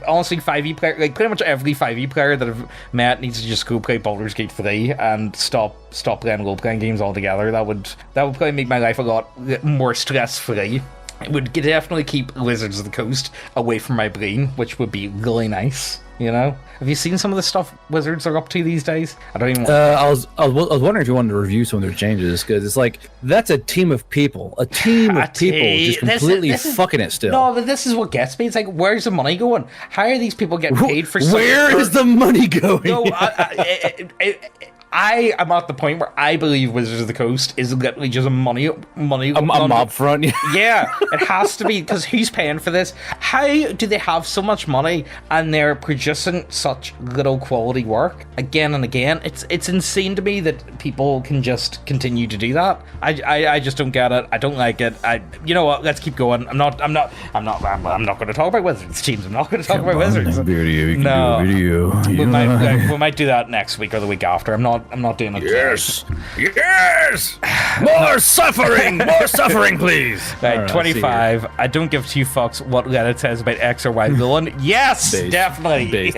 A: honestly 5e player, like pretty much every 5e player that I've met needs to just go play Baldur's Gate 3 and stop playing role-playing games altogether. That would probably make my life a lot more stress-free. It would definitely keep Wizards of the Coast away from my brain, which would be really nice. Have you seen some of the stuff Wizards are up to these days? I don't even.
B: I was wondering if you wanted to review some of their changes, because it's like that's a team of people, just completely fucking it still.
A: No, but this is what gets me. It's like, where's the money going? How are these people getting paid for?
B: Where is the money going?
A: No, I am at the point where I believe Wizards of the Coast is literally just a money
B: a mob front.
A: Yeah, it has to be, because who's paying for this? How do they have so much money and they're producing such little quality work again and again? It's insane to me that people can just continue to do that. I just don't get it. I don't like it. You know what? Let's keep going. I'm not going to talk about Wizards teams. I'm not going to talk about Wizards.
B: Neckbeardia, no,
A: we might do that next week or the week after. I'm not doing it.
B: Yes. More suffering, please.
A: Right, 25. I don't give two fucks what Reddit says about X or Y villain. Yes, definitely.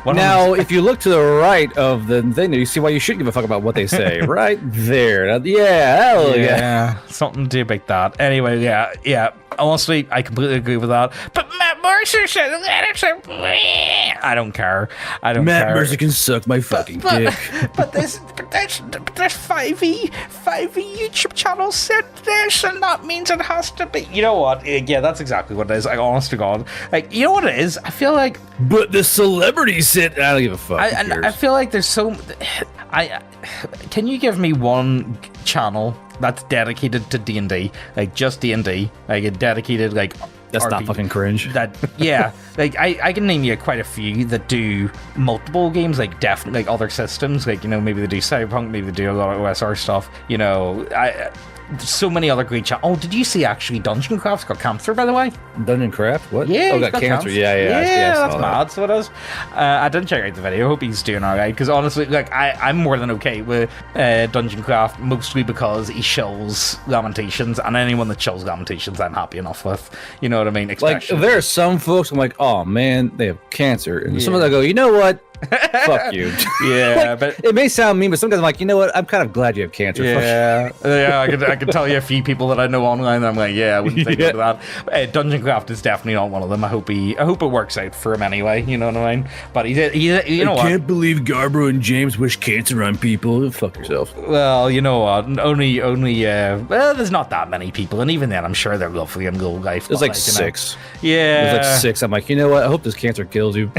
B: Now, if you look to the right of the thing, you see why you should give a fuck about what they say. Right there. Yeah.
A: Something to do about that. Anyway, yeah. Honestly, I completely agree with that. But Matt Mercer said I don't care.
B: Matt Mercer can suck my fucking dick.
A: But there's 5e YouTube channels said this, and that means it has to be. You know what? Yeah, that's exactly what it is. Like, honest to God, like, you know what it is? I feel like.
B: But the celebrities said, I don't give a fuck.
A: I feel like there's so. Can you give me one channel that's dedicated to D&D, like just D&D, like a dedicated like.
B: That's not fucking cringe.
A: Like I can name you quite a few that do multiple games, like definitely like other systems, like maybe they do Cyberpunk, maybe they do a lot of OSR stuff. There's so many other great channels. Oh, did you see actually Dungeon Craft's got cancer, by the way?
B: Dungeon Craft? What?
A: Yeah,
B: got cancer.
A: Yeah, that's mad. So it is. I didn't check out the video. I hope he's doing alright, because honestly, like I'm more than okay with Dungeon Craft, mostly because he shills Lamentations, and anyone that shills Lamentations, I'm happy enough with. You know what I mean?
B: Like there are some folks I'm like, oh man, they have cancer, and some of them go, you know what? Fuck you.
A: Yeah,
B: like,
A: but
B: it may sound mean, but sometimes I'm like, you know what? I'm kind of glad you have cancer.
A: Yeah, I could tell you a few people that I know online that I'm like, I wouldn't think of that. Dungeon Craft is definitely not one of them. I hope it works out for him anyway. You know what I mean? But you know what?
B: I can't believe Garbro and James wish cancer on people. Fuck yourself.
A: Well, you know what? Only. There's not that many people, and even then, I'm sure they're lovely and good life.
B: There's like 6.
A: Yeah,
B: there's like 6. I'm like, you know what? I hope this cancer kills you.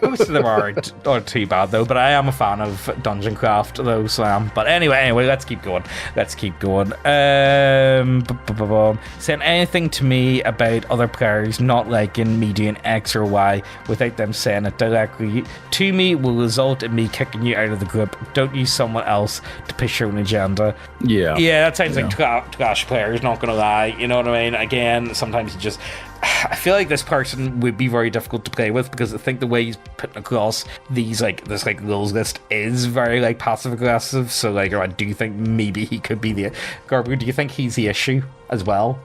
A: Most of them aren't too bad though, but I am a fan of Dungeon Craft though, so I am. But anyway, let's keep going. Saying anything to me about other players not liking me doing X or Y without them saying it directly to me will result in me kicking you out of the group. Don't use someone else to push your own agenda.
B: Yeah,
A: that sounds like trash players, not gonna lie. You know what I mean? Again, sometimes you just I feel like this person would be very difficult to play with because I think the way he's putting across these this rules list is very like passive aggressive. So like I do think maybe he could be the Garbu. Do you think he's the issue as well?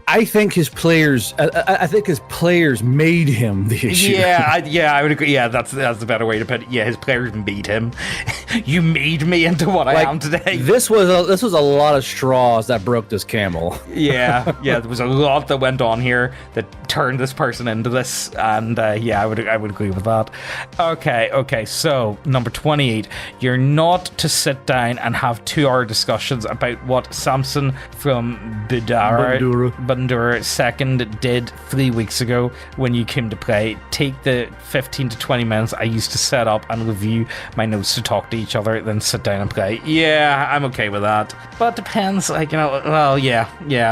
B: I think his players. I think his players made him the issue.
A: Yeah, I would agree. Yeah, that's the better way to put it. Yeah, his players made him. You made me into what I am today.
B: This was a lot of straws that broke this camel.
A: Yeah, there was a lot that went on here that turned this person into this, and I would agree with that. Okay. So number 28, you're not to sit down and have 2-hour discussions about what Samson from Bandura second did 3 weeks ago when you came to play. Take the 15 to 20 minutes I used to set up and review my notes to talk to each other, then sit down and play. Yeah, I'm okay with that, but it depends. Like, well, yeah.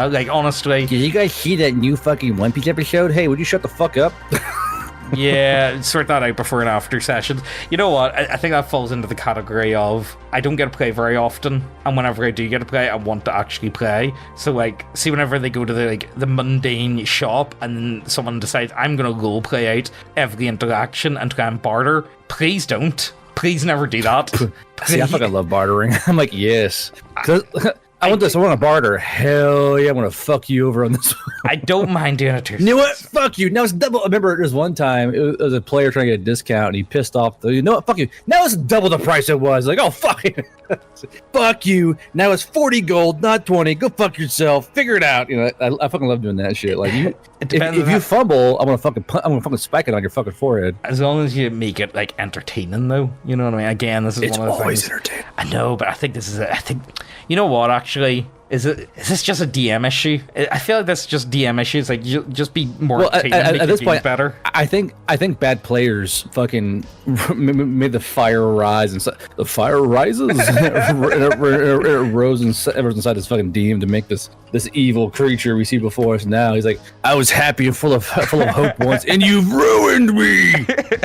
A: Like, honestly,
B: did you guys see that new fucking One Piece episode? Hey, would you shut the fuck up?
A: Yeah, sort that out before and after sessions. You know what? I think that falls into the category of I don't get to play very often, and whenever I do get to play, I want to actually play. So like, see, whenever they go to the mundane shop and someone decides I'm gonna role play out every interaction and try and barter, please don't. Please never do that.
B: See, I fucking love bartering. I'm like, yes. I want this. I want to barter. Hell yeah, I want to fuck you over on this one.
A: I don't mind doing it too.
B: You know what? Fuck you. Now it's double. I remember there was one time, it was a player trying to get a discount, and he pissed off. You know what? Fuck you. Now it's double the price it was. Like, oh, fuck you. Fuck you. Now it's 40 gold, not 20. Go fuck yourself. Figure it out. You know, I fucking love doing that shit. Like, if you fumble, I'm gonna fucking spike it on your fucking forehead.
A: As long as you make it like entertaining, though. You know what I mean? Again, this is
B: it's
A: one of the
B: always
A: things.
B: Entertaining.
A: I know, but I think this is. You know what? Actually, is this just a DM issue? I feel like that's just DM issues. Like, just be more entertaining,
B: at this point,
A: better.
B: I think bad players fucking made the fire rise, and the fire rises, and it rose inside this fucking demon to make this evil creature we see before us now. He's like, I was happy and full of hope once, and you've ruined me.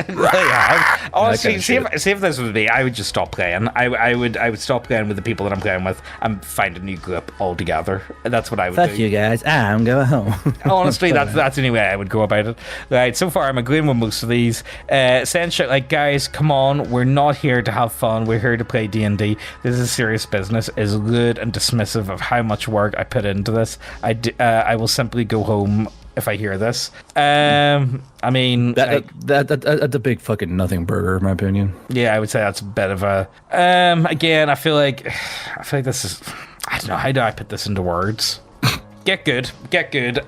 A: Really? Honestly, see if this was me, I would just stop playing. I would stop playing with the people that I'm playing with and find a new group altogether. That's what I would do.
B: Fuck you guys, I'm going home.
A: Honestly, that's the only way I would go about it. Right, so far I'm agreeing with most of these. Saying shit like, guys, come on, we're not here to have fun, we're here to play D&D. This is serious business, is rude and dismissive of how much work I put into this. I will simply go home if I hear this. I mean,
B: that's a big fucking nothing burger, in my opinion.
A: Yeah, I would say that's a bit of a. Again, I feel like this is. I don't know, how do I put this into words? Get good.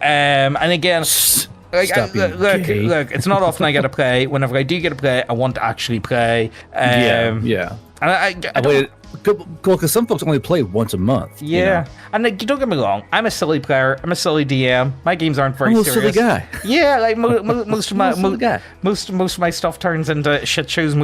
A: And again, like, look, it's not often I get to play. Whenever I do get to play, I want to actually play.
B: Yeah.
A: And I waited.
B: Cool, because some folks only play once a month.
A: Yeah, you know? And like, don't get me wrong, I'm a silly player. I'm a silly DM. My games aren't very serious.
B: I'm a silly guy.
A: Yeah, like most of my stuff turns into shit shows.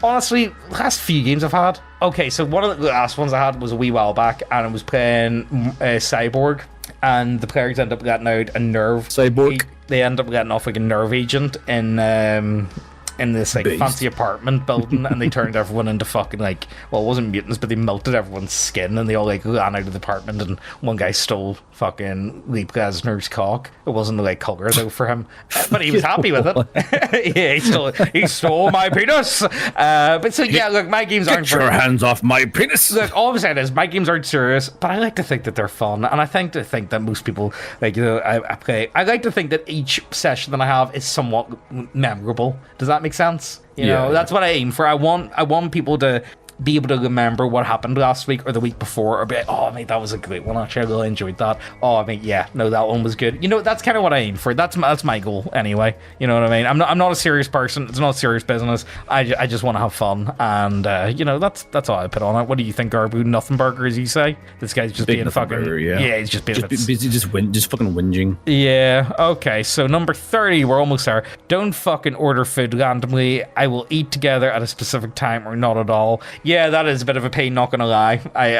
A: Honestly, last few games I've had. Okay, so one of the last ones I had was a wee while back, and I was playing Cyborg, and the players end up getting out a nerve.
B: Cyborg.
A: They end up getting off like a nerve agent in this like
B: Beast.
A: fancy apartment building, and they turned everyone into fucking like, well, it wasn't mutants, but they melted everyone's skin, and they all like ran out of the apartment, and one guy stole fucking Lee Presner's cock. It wasn't the right color though for him, but he was happy with it. Yeah, he stole my penis. But so yeah, look, my games aren't.
B: Get your hands off my penis.
A: Look, all I'm saying is my games aren't serious, but I like to think that they're fun, and I think that most people, like, you know, I like to think that each session that I have is somewhat memorable. Does that make sense? You know, that's what I aim for. I want people to be able to remember what happened last week or the week before, or be like, oh mate, that was a great one, actually I really enjoyed that. Oh mate, yeah, no, that one was good. You know, that's kind of what I aim for. That's my goal anyway. You know what I mean? I'm not a serious person. It's not a serious business. I just want to have fun, and you know, that's all I put on it. What do you think, Garbu? Nothing burger, as you say? This guy's just being fucking burger, yeah, he's just being
B: just fucking whinging.
A: Yeah. Okay, so number 30, we're almost there. Don't fucking order food randomly. I will eat together at a specific time or not at all. Yeah, that is a bit of a pain, not gonna lie.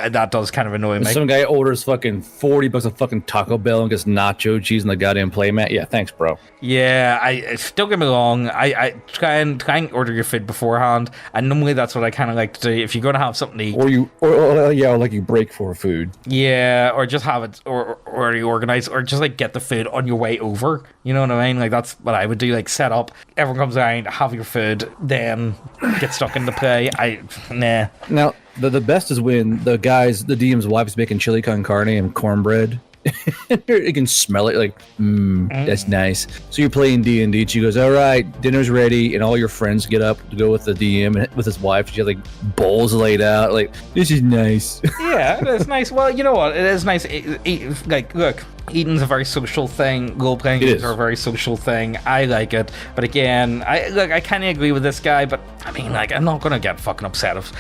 A: That does kind of annoy me.
B: Some guy orders fucking $40 a fucking Taco Bell and gets nacho cheese in the goddamn playmat. Yeah, thanks, bro.
A: Yeah, don't get me wrong. I try and order your food beforehand, and normally that's what I kind of like to do. If you're gonna have something to eat,
B: or like you break for food.
A: yeah, or just have it, or you organize, or just like get the food on your way over. You know what I mean? Like that's what I would do. Like set up, everyone comes around, have your food, then get stuck into play. Nah.
B: Now the best is when the DM's wife is making chili con carne and cornbread. You can smell it, like, that's nice. So you're playing D&D. She goes, all right, dinner's ready, and all your friends get up to go with the DM and with his wife. She has like bowls laid out, like, this is nice.
A: Yeah, it is nice. Well, you know what? It is nice. Like, look, eating's a very social thing. Role-playing games are a very social thing. I like it. But again, I kind of agree with this guy, but I mean, like, I'm not going to get fucking upset if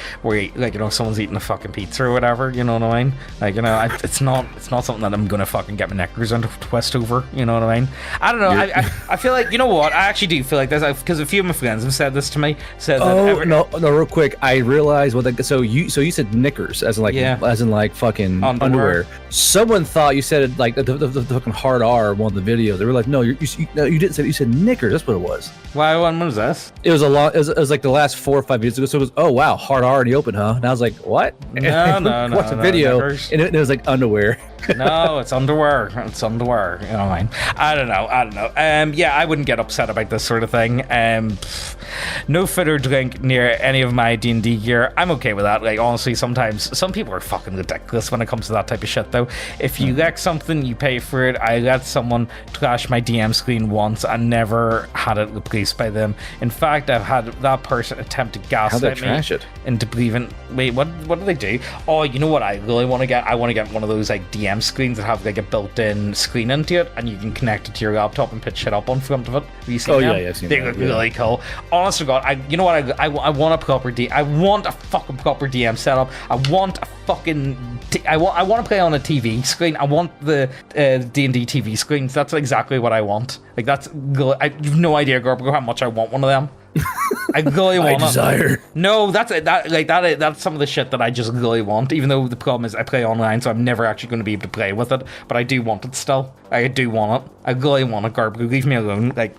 A: someone's eating a fucking pizza or whatever, you know what I mean? Like, you know, it's not something that I'm going to fucking get my knickers under twist over, you know what I mean? I don't know. I feel like, you know what? I actually do feel like this, because a few of my friends have said this to me.
B: No, real quick. I realized so you said knickers, as in like fucking underwear. Someone thought you said it like the fucking hard R on the video. They were like, no, you didn't say it. You said knickers. That's what it was.
A: Why? When was this?
B: It was it was like the last 4 or 5 years ago. So it was, oh wow, hard R in the open, huh? And I was like, what?
A: No.
B: Watch the video, and it was like underwear.
A: No, it's underwear. It's underwear. You know what I mean? I don't know. Yeah, I wouldn't get upset about this sort of thing. No food or drink near any of my D&D gear. I'm okay with that. Like, honestly, sometimes some people are fucking ridiculous when it comes to that type of shit, though. If you like something, you pay for it. I let someone trash my DM screen once and never had it replaced by them. In fact, I've had that person attempt to gaslight me into believing. Wait, what do they do? Oh, you know what I really want to get? I want to get one of those like DM screens that have like a built-in screen into it, and you can connect it to your laptop and put shit up on front of it. Have you seen them?
B: Yeah, I've seen
A: they look really cool. Honest to God, you know what? I want a proper I want a fucking proper DM setup. I want a fucking. I want to play on a TV screen. I want the D&D TV screens. That's exactly what I want. Like that's. You've no idea, Garbo, how much I want one of them. I really want
B: desire.
A: No, that's some of the shit that I just really want. Even though the problem is I play online, so I'm never actually going to be able to play with it. But I do want it still. I do want it. I really want it, Garbo. Leave me alone. Like.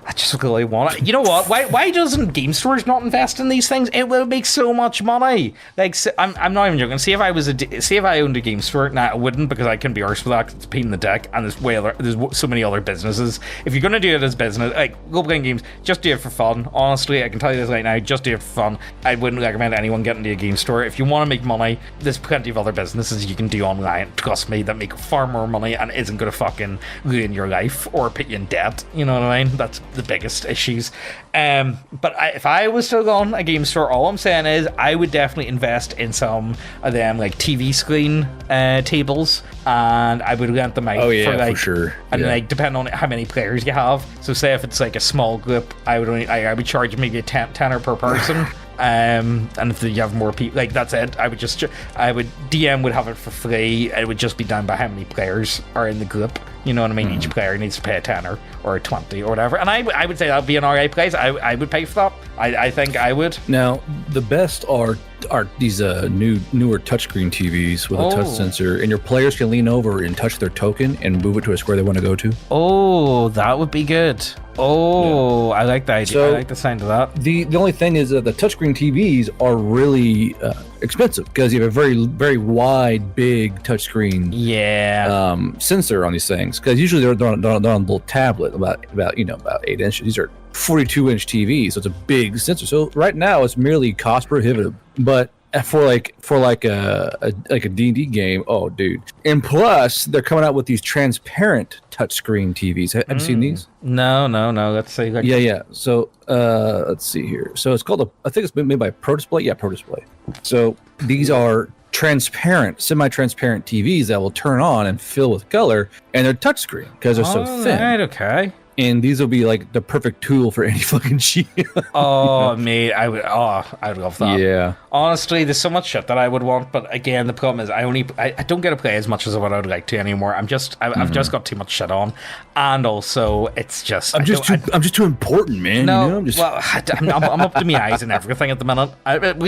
A: I just really want it. You know what? Why doesn't game stores not invest in these things? It will make so much money. Like, I'm not even joking. See if I owned a game store. Nah, I wouldn't, because I couldn't be arsed with that. 'Cause it's a pain in the dick, and there's so many other businesses. If you're gonna do it as business, like role-playing games, just do it for fun. Honestly, I can tell you this right now. Just do it for fun. I wouldn't recommend anyone getting into a game store. If you want to make money, there's plenty of other businesses you can do online. Trust me, that make far more money and isn't gonna fucking ruin your life or put you in debt. You know what I mean? That's the biggest issues. But if I was to go on a game store, all I'm saying is I would definitely invest in some of them like TV screen tables, and I would rent them out for sure. And like depending on how many players you have. So say if it's like a small group, I would charge maybe a tenner per person. And if you have more people, like that's it. DM would have it for free. It would just be down by how many players are in the group. You know what I mean? Each player needs to pay a tenner or a 20 or whatever. And I would say that would be an alright price. I would pay for that. I think I would.
B: Now the best are these newer touchscreen TVs with a touch sensor, and your players can lean over and touch their token and move it to a square they want to go to.
A: Oh, that would be good. Oh, yeah. I like the idea. So I like the sound of that.
B: The only thing is that the touchscreen TVs are really expensive because you have a very, very wide, big touchscreen sensor on these things. Because usually they're on a little tablet about 8 inches. These are 42-inch TVs, so it's a big sensor. So right now it's merely cost prohibitive, but for a D&D game, oh dude. And plus they're coming out with these transparent touchscreen TVs. Have you seen these?
A: No. Let's say
B: So let's see here. So it's called I think it's made by Pro Display. Yeah, Pro Display. So these are transparent, semi-transparent TVs that will turn on and fill with color, and they're touchscreen because they're so thin.
A: Right, okay.
B: And these will be like the perfect tool for any fucking cheat.
A: Oh, mate, I would love that.
B: Yeah.
A: Honestly, there's so much shit that I would want, but again, the problem is I don't get to play as much as what I would like to anymore. I've just got too much shit on, and also it's just
B: I'm just too important, man.
A: No,
B: you know?
A: I'm up to my eyes and everything at the minute.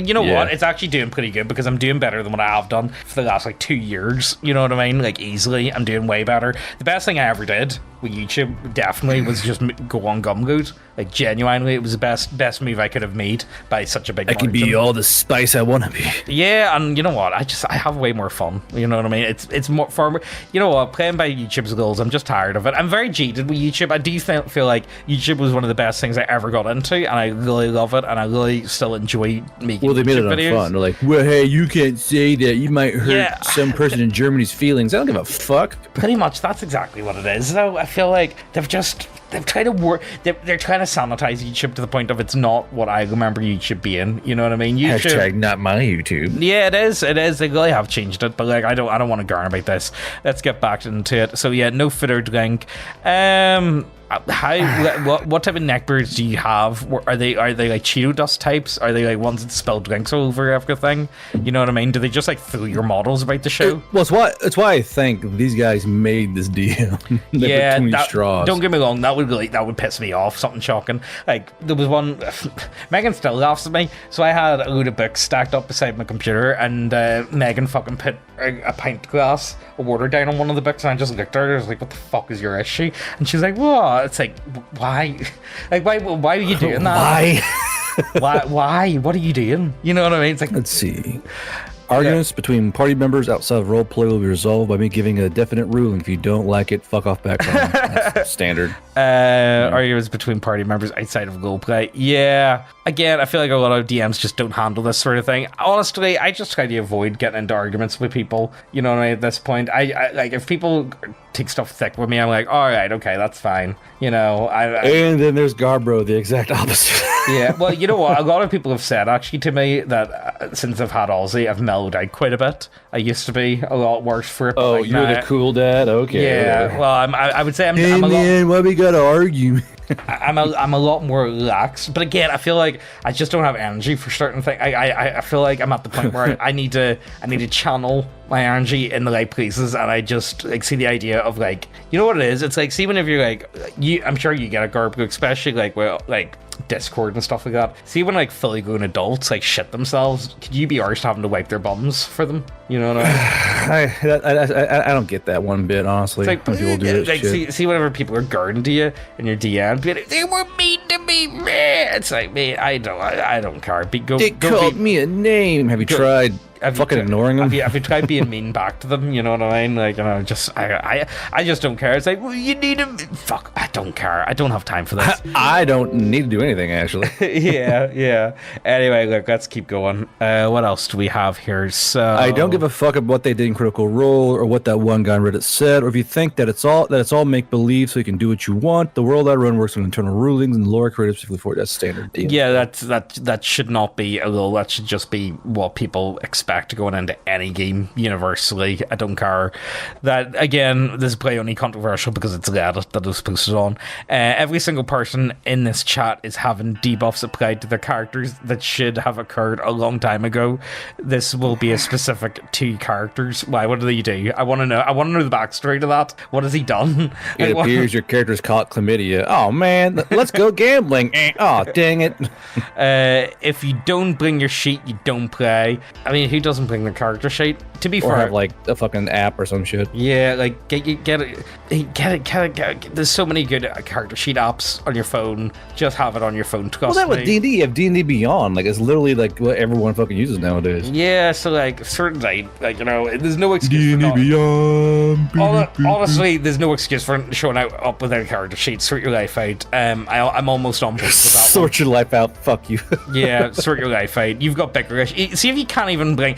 A: You know
B: Yeah.
A: what? It's actually doing pretty good because I'm doing better than what I have done for the last like 2 years. You know what I mean? Like easily, I'm doing way better. The best thing I ever did with YouTube definitely was just go on Gumgood. Like genuinely, it was the best move I could have made by such a big
B: I can be
A: margin.
B: all the spice I want to be.
A: Yeah, and you know what? I have way more fun. You know what I mean? It's more far. You know what? Playing by YouTube's goals, I'm just tired of it. I'm very jaded with YouTube. I do feel like YouTube was one of the best things I ever got into, and I really love it, and I really still enjoy making.
B: Well, they made it
A: YouTube
B: on
A: videos.
B: fun. They're like, well, hey, you can't say that. You might hurt
A: Yeah.
B: some person in Germany's feelings. I don't give a fuck.
A: Pretty much, that's exactly what it is. Though I feel like they've tried to work. They're trying to sanitize YouTube to the point of it's not what I remember YouTube being. You know what I mean? YouTube,
B: Hashtag not my YouTube.
A: yeah, it is. It is. They really have changed it, but like I don't want to garn about this. Let's get back into it. So yeah, no footer link. What type of neckbeards do you have? Are they like Cheeto dust types? Are they like ones that spill drinks all over everything? You know what I mean? Do they just like throw your models about the show?
B: Well, it's why I think these guys made this deal.
A: Yeah,
B: Between straws.
A: don't get me wrong. That would piss me off. Something shocking. Like there was one. Megan still laughs at me. So I had a load of books stacked up beside my computer, and Megan fucking put a pint glass of water down on one of the books, and I just looked at her. I was like, "What the fuck is your issue?" And she's like, "What?" It's like, why? Like, why are you doing that? Why? What are you doing? You know what I mean? It's like,
B: Let's see. Arguments between party members outside of roleplay will be resolved by me giving a definite ruling. If you don't like it, fuck off back home. That's standard.
A: arguments between party members outside of roleplay. Yeah. Again, I feel like a lot of DMs just don't handle this sort of thing. Honestly, I just try to avoid getting into arguments with people. You know what I mean? At this point, I like if people take stuff thick with me, I'm like, all right, okay, that's fine. You know,
B: And then there's Garbro, the exact opposite.
A: yeah, well, you know what? A lot of people have said actually to me that since I've had Aussie, I've mellowed out quite a bit. I used to be a lot worse for it.
B: Oh,
A: like
B: you're
A: now,
B: the cool dad? Okay.
A: Yeah,
B: whatever.
A: well, I would say I'm
B: Hey,
A: a lot.
B: man, why we gotta argue?
A: I'm a lot more relaxed, but again, I feel like I just don't have energy for certain things. I feel like I'm at the point where I need to channel my energy in the right places, and I just like see the idea of like, you know what it is? It's like, see, whenever you're like, I'm sure you get a Garb, especially like, well, like Discord and stuff like that. See when like fully grown adults like shit themselves, could you be arsed having to wipe their bums for them? You know what I mean?
B: I don't get that one bit, honestly.
A: It's like,
B: when people do that
A: like
B: shit.
A: see whenever people are guarding to you in your DM, be like, they were mean to me, man. It's like, man, I don't care.
B: They called me a name. Have you tried fucking ignoring them?
A: Have you tried being mean back to them? You know what I mean? Like, you know, just I just don't care. It's like, well, you need to fuck. I don't care. I don't have time for this.
B: I don't need to do anything, actually.
A: yeah. Anyway, look, let's keep going. What else do we have here? So
B: I don't give a fuck about what they did in Critical Role or what that one guy on Reddit said, or if you think that it's all make believe, so you can do what you want. The world I run works on internal rulings and lore created specifically for it. That's standard. DM.
A: Yeah, that should not be a rule. That should just be what people expect going into any game universally. I don't care. That again, this is probably only controversial because it's Reddit that was posted on. Every single person in this chat is having debuffs applied to their characters that should have occurred a long time ago. This will be a specific to characters. Why? What do they do? I want to know. I want to know the backstory to that. What has he done?
B: It appears your character's caught chlamydia. Oh man, let's go gambling. Oh dang it.
A: If you don't bring your sheet, you don't play. I mean, who doesn't bring their character sheet? To be
B: Or
A: fair,
B: have like a fucking app or some shit.
A: yeah, like get it. There's so many good character sheet apps on your phone. Just have it on your phone.
B: Well,
A: Trust
B: that with
A: me.
B: D&D, you have D&D Beyond. Like, it's literally like what everyone fucking uses nowadays.
A: Yeah, so like certainly, like, you know, there's no excuse for
B: D&D
A: not.
B: Beyond.
A: Honestly, there's no excuse for showing out up without a character sheet. Sort your life out. I'm almost on board with that one.
B: Sort your life out. Fuck you.
A: Yeah, sort your life out. You've got bigger issues. See if you can't even bring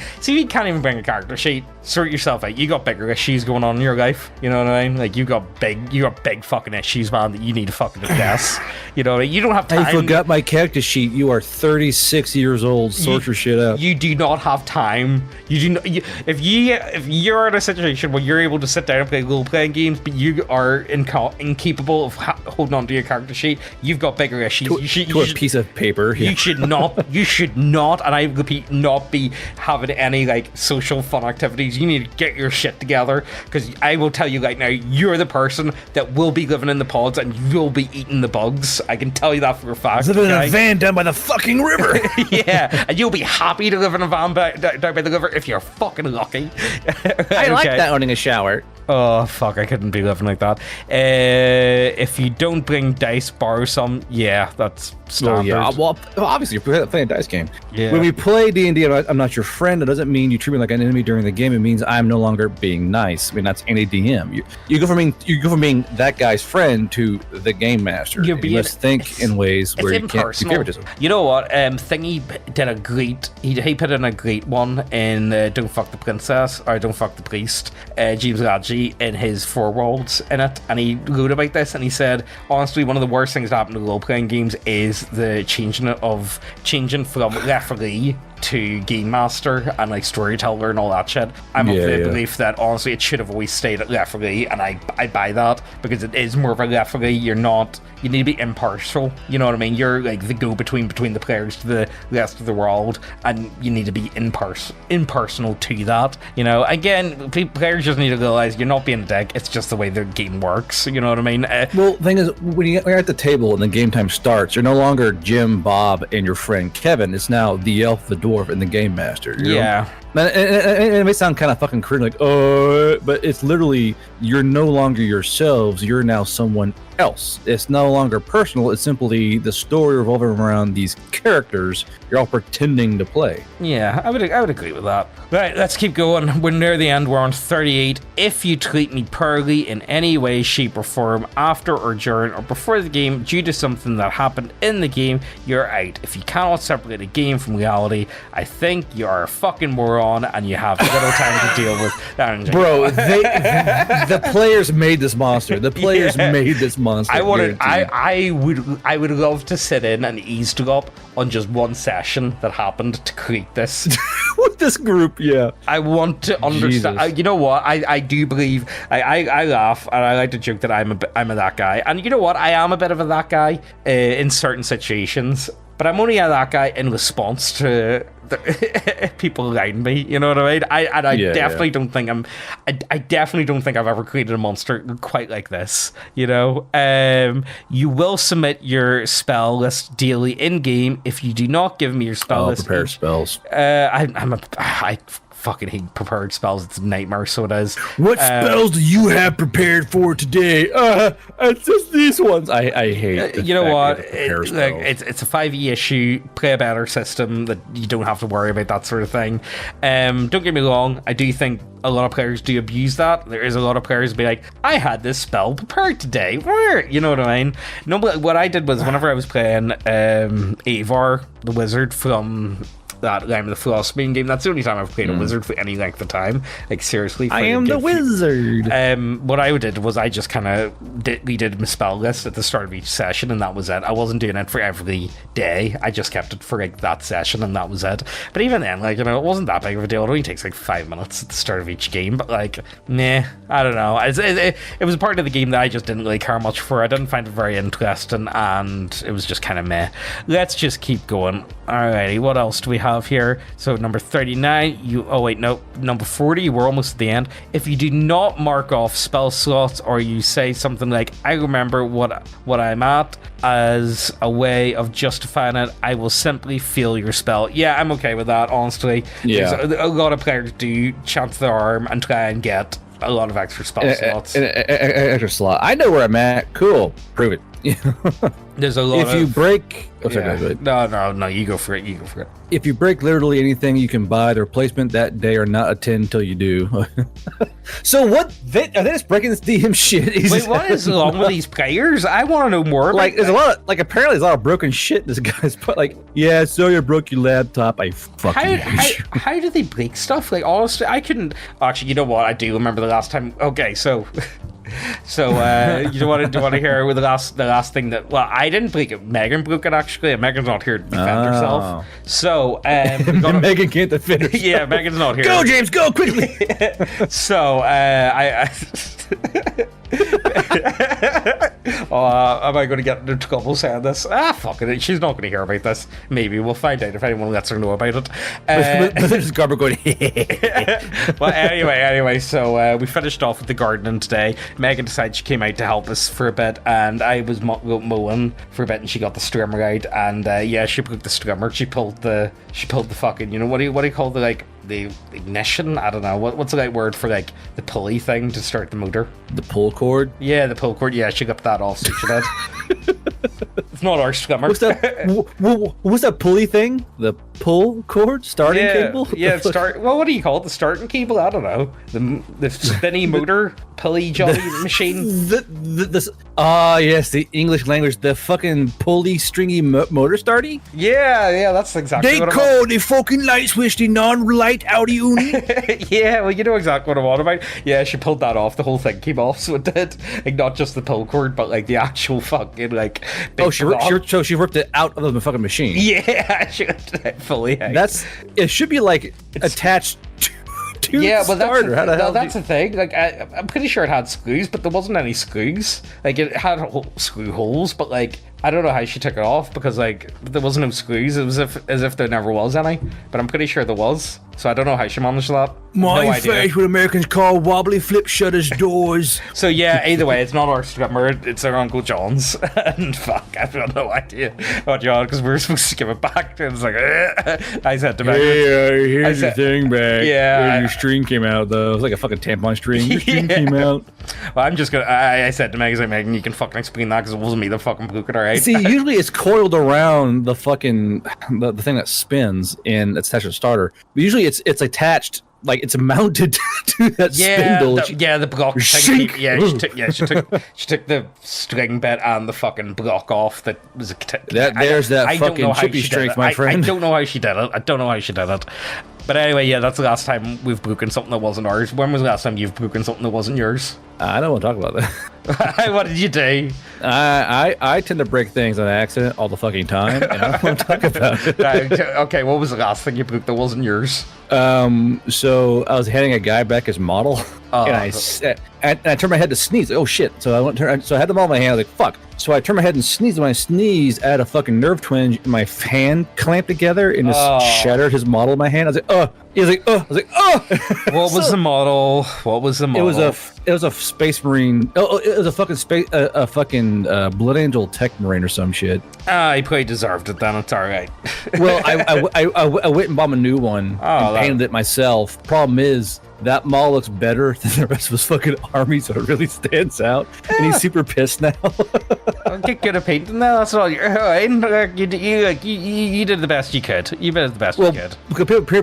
A: a character sheet. Sort yourself out. You got bigger issues going on in your life. You know what I mean? Like you got big fucking issues, man, that you need to fucking address. You know what I mean? You don't have time.
B: I forgot my character sheet. You are 36 years old. Sort your shit out.
A: You do not have time. You do not. If you're in a situation where you're able to sit down and play role playing games, but you are incapable of holding on to your character sheet, you've got bigger issues.
B: To a piece of paper. Yeah.
A: You should not, and I repeat, not be having any like social fun activities. You need to get your shit together, because I will tell you right now, you're the person that will be living in the pods and you'll be eating the bugs. I can tell you that for a fact.
B: Living in a van down by the fucking river.
A: Yeah, and you'll be happy to live in a van down by the river if you're fucking lucky.
B: I like that owning a shower.
A: Oh, fuck, I couldn't be living like that. If you don't bring dice, borrow some. Yeah, that's standard.
B: Well, obviously, you're playing a dice game.
A: Yeah.
B: When we play D&D, I'm not your friend. It doesn't mean you treat me like an enemy during the game. It means I'm no longer being nice. I mean, that's any DM. You go from being that guy's friend to the game master. You must think in ways where you can't do favoritism.
A: You know what? Thingy did a great... He put in a great one in Don't Fuck the Princess, or Don't Fuck the Priest. James Radji in his foreworlds in it, and he wrote about this, and he said, honestly, one of the worst things that happen to role-playing games is the changing from referee to game master and like storyteller and all that shit. I'm of the belief that honestly it should have always stayed at referee, and I buy that, because it is more of a referee. You need to be impartial, you know what I mean? You're like the go-between between the players to the rest of the world, and you need to be impersonal to that, you know? Again, players just need to realize you're not being a dick, it's just the way the game works, you know what I mean?
B: Well, the thing is, when you're at the table and the game time starts, you're no longer Jim, Bob, and your friend Kevin. It's now the elf, the dwarf, and the game master. You know? And it may sound kind of fucking cringe, like, oh, but it's literally, you're no longer yourselves, you're now someone else. It's no longer personal, it's simply the story revolving around these characters you're all pretending to play.
A: Yeah, I would agree with that. Right, let's keep going. We're near the end. We're on 38. If you treat me poorly in any way, shape, or form after or during or before the game due to something that happened in the game, you're out. If you cannot separate a game from reality, I think you are a fucking moron and you have little time to deal with that.
B: Bro, the players made this monster. The players made this monster.
A: I would love to sit in and eavesdrop on just one session that happened to create this.
B: With this group, yeah.
A: I want to understand. You know what? I do believe. I laugh and I like to joke that I'm a that guy. And you know what? I am a bit of a that guy in certain situations. But I'm only a that guy in response to people around me. You know what I mean? I definitely don't think I definitely don't think I've ever created a monster quite like this. You know, you will submit your spell list daily in game. If you do not give me your spell list,
B: prepare spells.
A: I fucking hate prepared spells. It's a nightmare, so it is.
B: What spells do you have prepared for today? It's just these ones. I hate.
A: You know what? It's a 5e issue. Play a better system that you don't have to worry about that sort of thing. Don't get me wrong. I do think a lot of players do abuse that. There is a lot of players who be like, I had this spell prepared today. Where? You know what I mean? No, but what I did was whenever I was playing Avar, the wizard from that Game of the Philosophy game. That's the only time I've played a wizard for any length of time. Like, seriously.
B: I am the wizard.
A: What I did was I just kind of redid my spell list at the start of each session, and that was it. I wasn't doing it for every day. I just kept it for, like, that session, and that was it. But even then, like, you know, it wasn't that big of a deal. It only takes, like, 5 minutes at the start of each game. But, like, nah, I don't know. It was a part of the game that I just didn't really care much for. I didn't find it very interesting, and it was just kind of meh. Let's just keep going. Alrighty, what else do we have here? So number 39, number 40, we're almost at the end. If you do not mark off spell slots, or you say something like, I remember what I'm at, as a way of justifying it, I will simply fail your spell. Yeah, I'm okay with that, honestly.
B: Yeah.
A: A lot of players do chance their arm and try and get a lot of extra spell slots.
B: Extra slot. I know where I'm at. Cool. Prove it.
A: There's a lot
B: if you break...
A: No, you go for it.
B: If you break literally anything, you can buy the replacement that day or not attend until you do. So what? Are they just breaking this DM shit?
A: Wait, what is wrong with these players? I want to know more.
B: Like, there's a lot of, like, apparently there's a lot of broken shit this guy's put. Like, yeah, so you broke your laptop. I fucking hate you.
A: How do they break stuff? Like, honestly, I couldn't... Actually, you know what? I do remember the last time... Okay, so... you do want to hear with the last thing that... Well, I didn't break it. Megan broke it, actually, and Megan's not here to defend herself. So,
B: Megan can't defend herself.
A: Yeah, Megan's not here.
B: Go, James, go, quickly!
A: So, Am I going to get into trouble saying this? Fuck it. She's not going to hear about this. Maybe we'll find out if anyone lets her know about it.
B: There's Garber going.
A: Well, anyway, so we finished off with the gardening today. Megan decided she came out to help us for a bit, and I was mowing for a bit, and she got the strimmer out, and she broke the strimmer. She pulled the fucking, what do you call the ignition? I don't know. What's the right word for the pulley thing to start the motor?
B: The pull cord?
A: Yeah, the pull cord. Yeah, she got that off, so she did. It's not our strimmer.
B: What's that pulley thing? The pull cord? Starting cable?
A: Yeah, what do you call it? The starting cable? I don't know. The spinny motor pulley jolly machine.
B: Yes, the English language. The fucking pulley stringy motor starty?
A: Yeah, that's exactly
B: they
A: what I'm
B: call the fucking light switch the non-light out unit.
A: Yeah, well, you know exactly what I'm on about. Yeah, she pulled that off. The whole thing came off, so it did. Not just the pull cord, but the actual fucking
B: she ripped it out of the fucking machine.
A: Yeah, she fully.
B: It should be attached to the starter.
A: That's the thing. I'm pretty sure it had screws, but there wasn't any screws. It had screw holes, but I don't know how she took it off because there wasn't no screws. It was as if there never was any, but I'm pretty sure there was. So I don't know how she managed that.
B: My face, what Americans call wobbly flip shutters doors.
A: So yeah, either way, it's not our strimmer, it's our Uncle John's. And fuck, I have no idea what John, because we were supposed to give it back. And it's I said to Megan,
B: hey, here's your thing back.
A: Yeah.
B: Your string came out though. It was like a fucking tampon string. Your string came out.
A: Well, I'm just gonna, I said to Megan, Megan, you can fucking explain that because it wasn't me that fucking broke it, alright?
B: See, usually it's coiled around the fucking, the thing that spins and it's attached to the starter. But usually it's attached, it's mounted to that spindle.
A: The block thing. She took the string bit and the fucking block off. That was
B: there's that fucking chippy strength, my friend.
A: I don't know how she did it. But anyway, yeah, that's the last time we've broken something that wasn't ours. When was the last time you've broken something that wasn't yours?
B: I don't want to talk about that.
A: What did you do?
B: I tend to break things on accident all the fucking time, and I don't want to talk about it.
A: Okay, what was the last thing you broke that wasn't yours?
B: So I was handing a guy back his model, and I turned my head to sneeze. Oh shit! So I had the model in my hand. I was like, fuck. So I turned my head and sneezed. When I sneezed, I had a fucking nerve twinge. And my hand clamped together and just shattered his model in my hand. I was like, He was like, I was like,
A: What was the model?
B: It was a Space Marine. It was a fucking Blood Angel Tech Marine or some shit.
A: He probably deserved it then. It's all right.
B: Well, I went and bought a new one and painted it myself. Problem is, that model looks better than the rest of his fucking army, so it really stands out. And he's super pissed now.
A: Get good at painting now. That's all. You did the best you could. You did the best you could.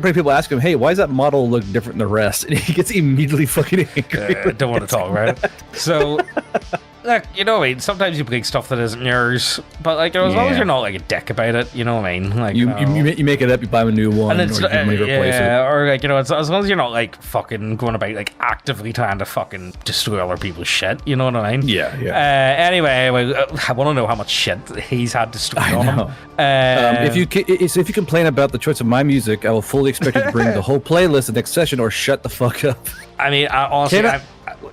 B: People ask him, "Hey, why does that model look different than the rest?" And he gets immediately fucking angry.
A: Don't want to talk about it. So. Look, you know what I mean? Sometimes you break stuff that isn't yours, but as long as you're not a dick about it, you know what I mean?
B: You make it up, you buy a new one,
A: and
B: or you replace it.
A: Or as long as you're not fucking going about actively trying to fucking destroy other people's shit, you know what I mean?
B: Yeah.
A: Anyway, I want to know how much shit he's had destroyed on him.
B: If you complain about the choice of my music, I will fully expect you to bring the whole playlist the next session, or shut the fuck up.
A: I mean, honestly,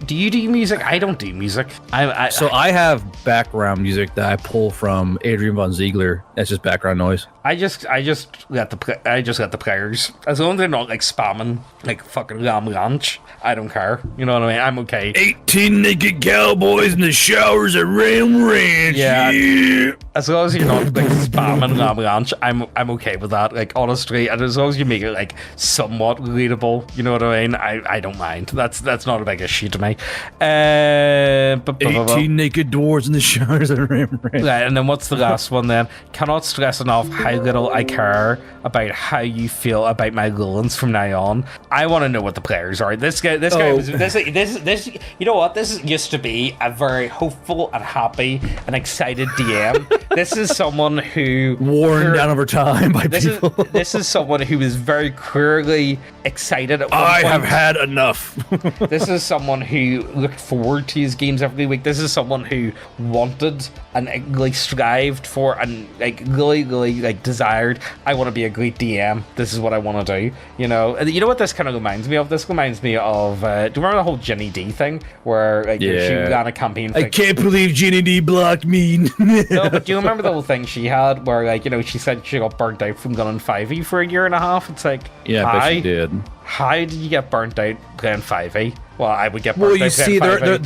A: do you do music? I don't do music.
B: I have background music that I pull from Adrian Von Ziegler. That's just background noise.
A: I just got the players. As long as they're not spamming fucking Lamb Ranch, I don't care. You know what I mean? I'm okay.
B: 18 naked cowboys in the showers at Ram Ranch.
A: Yeah. As long as you're not spamming Lamb Ranch, I'm okay with that. Honestly, and as long as you make it somewhat relatable, you know what I mean? I don't mind. That's not a big issue to me.
B: 18 naked dwarves in the showers at Ram Ranch.
A: Right, and then what's the last one then? Cannot stress enough how little I care about how you feel about my villains from now on. I want to know what the players are. This guy was this. You know what? This used to be a very hopeful and happy and excited DM. This is someone who
B: Worn down over time by people.
A: This is someone who is very clearly excited at one
B: I
A: point.
B: have had enough.
A: This is someone who looked forward to his games every week. This is someone who wanted and like strived for and like really like desired. I want to be a great DM. This is what I want to do. You know what this kind of reminds me of? This reminds me of. Do you remember the whole Ginny D thing where like she ran a campaign?
B: I can't believe Ginny D blocked me.
A: No, but do you remember the whole thing she had where like she said she got burnt out from gunning 5e for a year and a half? It's like
B: I bet she did.
A: How did you get burnt out playing 5e? Well, I would get burnt out.
B: Well, you see,
A: the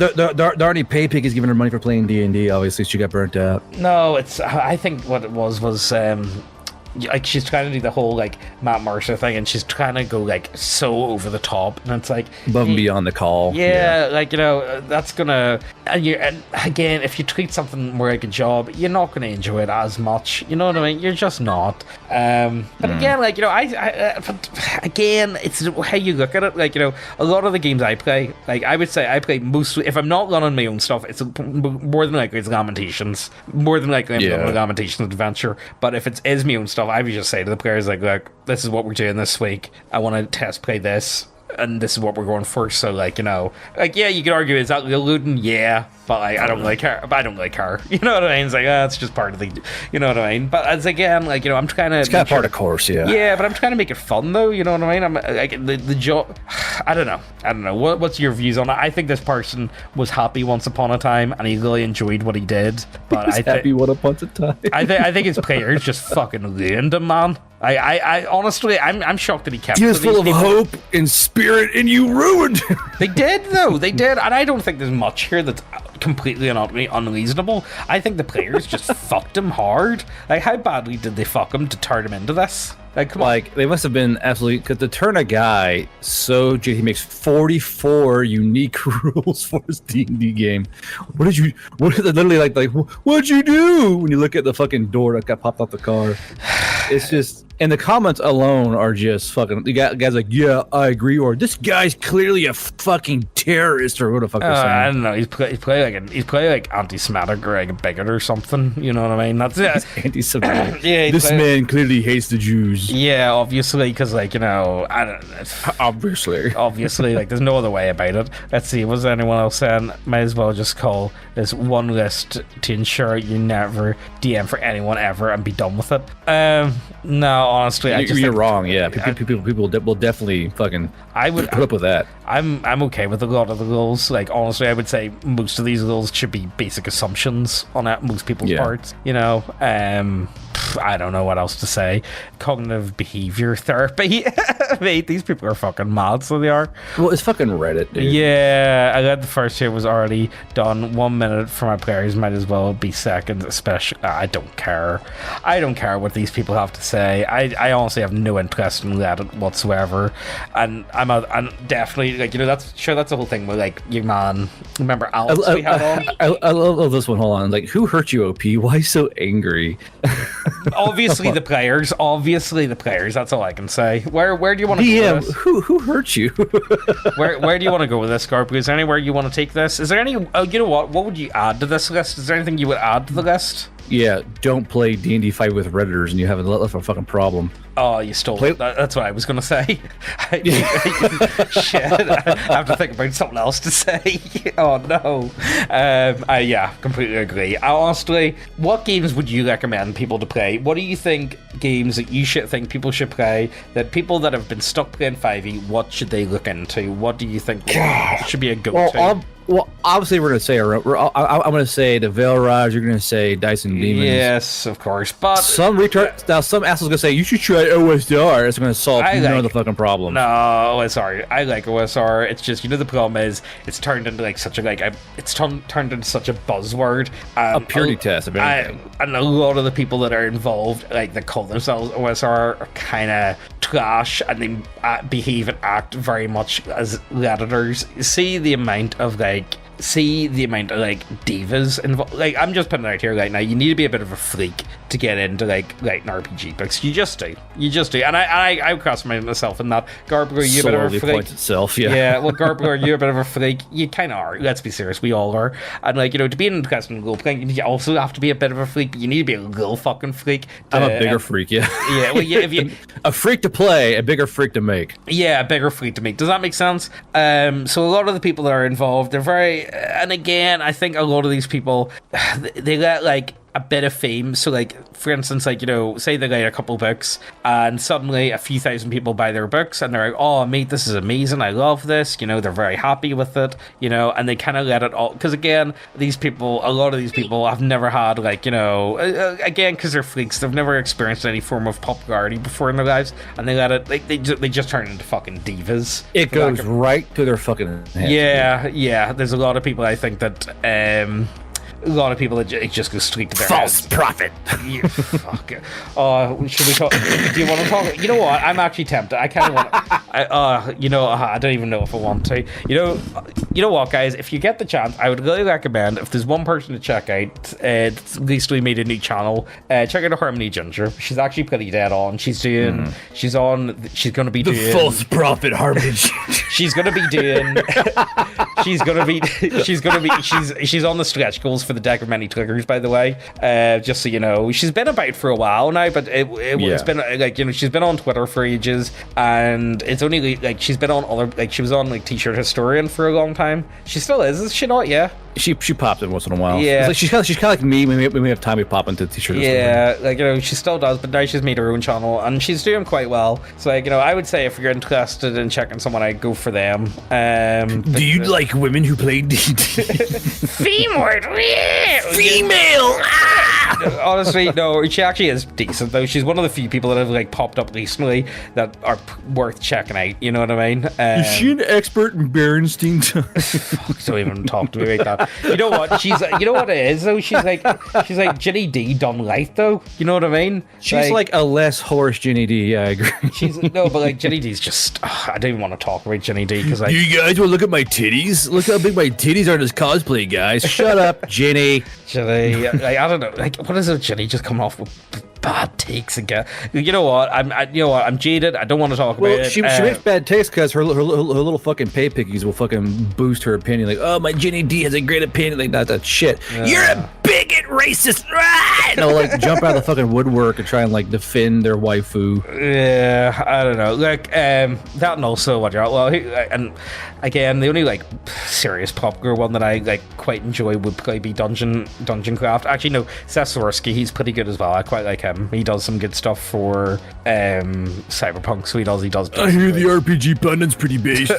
B: Darnie Peepee'S is giving her money for playing D&D. Obviously, she got burnt out.
A: No, I think what it was like she's trying to do the whole like Matt Mercer thing, and she's trying to go like so over the top, and it's like
B: above and beyond the call.
A: Yeah, like that's gonna and again, if you treat something more like a job, you're not gonna enjoy it as much. You know what I mean? You're just not. But again, like again, it's how you look at it. Like a lot of the games I play, like I would say I play mostly. If I'm not running my own stuff, it's more than likely it's Lamentations. More than likely I'm running a Lamentations adventure. But if it is my own stuff, I would just say to the players, like, look, this is what we're doing this week. I want to test play this, and this is what we're going for. So, like, yeah, you could argue, is that eluding? Yeah, but like, I don't really care. But I don't really care. You know what I mean? It's like, it's just part of the, you know what I mean? But as again, like, I'm trying to.
B: It's kind of part of course, yeah.
A: Yeah, but I'm trying to make it fun, though. You know what I mean? I'm like the job. I don't know. What's your views on it? I think this person was happy once upon a time, and he really enjoyed what he did. But
B: He's happy once upon a time.
A: I think his players just fucking ruined him, man. I honestly, I'm shocked that he kept.
B: He was full of hope and spirit, and you ruined him.
A: They did, though. They did, and I don't think there's much here that's completely unreasonable. I think the players just fucked him hard. Like, how badly did they fuck him to turn him into this? Like, come on.
B: They must have been absolutely, because to turn a guy so he makes 44 unique rules for his D&D game. What is literally like what'd you do when you look at the fucking door that got popped off the car? It's just, and the comments alone are just fucking, the guys like, yeah, I agree, or this guy's clearly a fucking terrorist, or what the fuck they're saying.
A: I don't know, he's probably like anti-Semitic or like a bigot or something, you know what I mean? That's it.
B: Anti-Semitic.
A: Yeah,
B: this man clearly hates the Jews.
A: Yeah, obviously, because like, I don't obviously, like, there's no other way about it. Let's see, was there anyone else saying, might as well just call this one list to ensure you never DM for anyone ever and be done with it. No, honestly,
B: you're wrong. Yeah, people will definitely fucking put up with that.
A: I'm okay with a lot of the rules. Like, honestly, I would say most of these rules should be basic assumptions on most people's parts. I don't know what else to say. Cognitive behavior therapy. Mate, these people are fucking mad, so they are.
B: Well, it's fucking Reddit, dude.
A: Yeah, I read the first year was already done. 1 minute for my players might as well be seconds, especially. I don't care. I don't care what these people have to say. I honestly have no interest in Reddit whatsoever. And I'm definitely, like, that's the whole thing with, like, your man. Remember Alex we had on?
B: I love this one. Hold on. Like, who hurt you, OP? Why so angry?
A: Obviously the players. That's all I can say. Where do you want to go with this?
B: Who hurt you?
A: where do you want to go with this, Garp? Is there anywhere you want to take this? Is there any? Oh, you know what? What would you add to this list? Is there anything you would add to the list?
B: Yeah, don't play D&D 5 with Redditors, and you have a fucking problem.
A: Oh, you stole it. That's what I was going to say. Shit. I have to think about something else to say. Oh, no. Yeah, completely agree. Honestly, what games would you recommend people to play? What do you think games that you should think people should play, that people that have been stuck playing 5e, what should they look into? What do you think should be a go-to?
B: Well, obviously we're going to say, I'm going to say the Veil Rise, you're going to say Dice and Demons.
A: Yes, of course, but...
B: some asshole's going to say, you should try OSR, it's going to solve none of the fucking problems.
A: No, OSR, I like OSR, it's just, the problem is, it's turned into like such a, it's turned into such a buzzword.
B: A purity test of anything.
A: And a lot of the people that are involved, like, that call themselves OSR, are kind of trash, and they behave and act very much as Redditors. See the amount of divas involved. Like, I'm just putting it out here right now, you need to be a bit of a freak to get into like writing RPG books. You just do. And I classify myself in that. Garbo, are you a bit of a freak?
B: Points itself, yeah.
A: Yeah, well, Garbo, are you a bit of a freak? You kind of are. Let's be serious, we all are. And like, to be interested in role playing, you also have to be a bit of a freak. You need to be a little fucking freak.
B: I'm a bigger freak, yeah.
A: Yeah, well, yeah, if you
B: a freak to play, a bigger freak to make.
A: Yeah, a bigger freak to make. Does that make sense? So a lot of the people that are involved, they're very, and again, I think a lot of these people, they let like a bit of fame. So like, for instance, like, say they write a couple books and suddenly a few thousand people buy their books and they're like, oh mate, this is amazing, I love this, they're very happy with it, and they kind of let it all, because again, a lot of these people have never had like, again, because they're freaks, they've never experienced any form of popularity before in their lives, and they let it, like, they just turn into fucking divas.
B: It goes right to their fucking head.
A: Yeah, there's a lot of people, I think, that a lot of people that just go straight to their
B: false
A: heads.
B: prophet.
A: Yeah, fuck. Should we talk? Do you want to talk? You know what? I'm actually tempted. I kind of want. I don't even know if I want to. You know what, guys? If you get the chance, I would really recommend, if there's one person to check out, recently made a new channel. Check out Harmony Ginger. She's actually pretty dead on. She's doing. She's going to be doing
B: the false prophet Harmony Ginger.
A: She's going to be doing. She's on the stretch goals for the deck of many triggers, by the way, just so you know. She's been about for a while now, but it's been like, she's been on Twitter for ages, and it's only like she's been on other, like, she was on like T-shirt Historian for a long time. She still is she not? Yeah, she
B: pops in once in a while.
A: Yeah,
B: it's like she's kind of like me when we have time, we pop into T-shirt
A: Historian. Yeah, like, she still does, but now she's made her own channel and she's doing quite well. So like, I would say if you're interested in checking someone out, go for them.
B: Do you like women who play D&D? Female.
A: Honestly, no, she actually is decent though. She's one of the few people that have like popped up recently that are worth checking out. You know what I mean?
B: Is she an expert in Berenstein?
A: Fuck, don't even talk to me about that. You know what? You know what it is though. She's like Ginny D done right though. You know what I mean?
B: She's like a less horse Ginny D. Yeah, I agree.
A: But like Ginny D's just. I don't even want to talk about Ginny D because
B: you guys want to look at my titties? Look how big my titties are in this cosplay, guys. Shut up, Ginny.
A: Ginny, I don't know. Like, what is it, Ginny? Just coming off with bad takes again. You know what? I'm jaded. I don't want to talk about it.
B: She makes bad takes because her little fucking pay pickies will fucking boost her opinion. Like, oh, my Ginny D has a great opinion. Like that shit. You're a bigot, racist. And they'll like jump out of the fucking woodwork and try and like defend their waifu.
A: Yeah, I don't know. Like that, and also what you're and again, the only like serious pop girl one that I like quite enjoy would probably be Dungeon Craft. Actually, no, Seth Swirsky, he's pretty good as well. I quite like him. He does some good stuff for Cyberpunk, so he does.
B: I hear the RPG pundit's pretty based.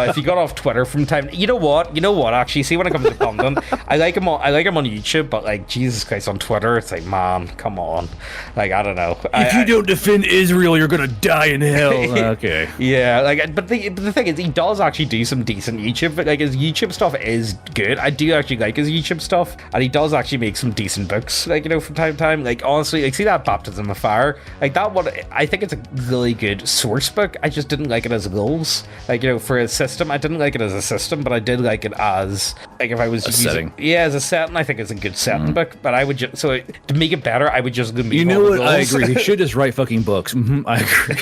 A: If you got off Twitter from time, you know what? Actually, see, when it comes to content, I like him on YouTube, but like, Jesus Christ, on Twitter, it's like, man, come on. Like, I don't know.
B: If you don't defend Israel, you're gonna die in hell. Okay.
A: Yeah, like, but the thing is, he does actually do some decent YouTube, but like, his YouTube stuff is good. I do actually like his YouTube stuff, and he does actually make some decent books, like, from time to time. Like, honestly, like, see that Baptism of Fire? Like, that one, I think it's a really good source book. I just didn't like it as goals. Like, for a system, I didn't like it as a system, but I did like it as, like, if I was using,
B: setting.
A: Yeah, as a setting, I think it's a good setting book, but I would just, so to make it better, I would just remove
B: You know what? I agree. He should just write fucking books. I agree.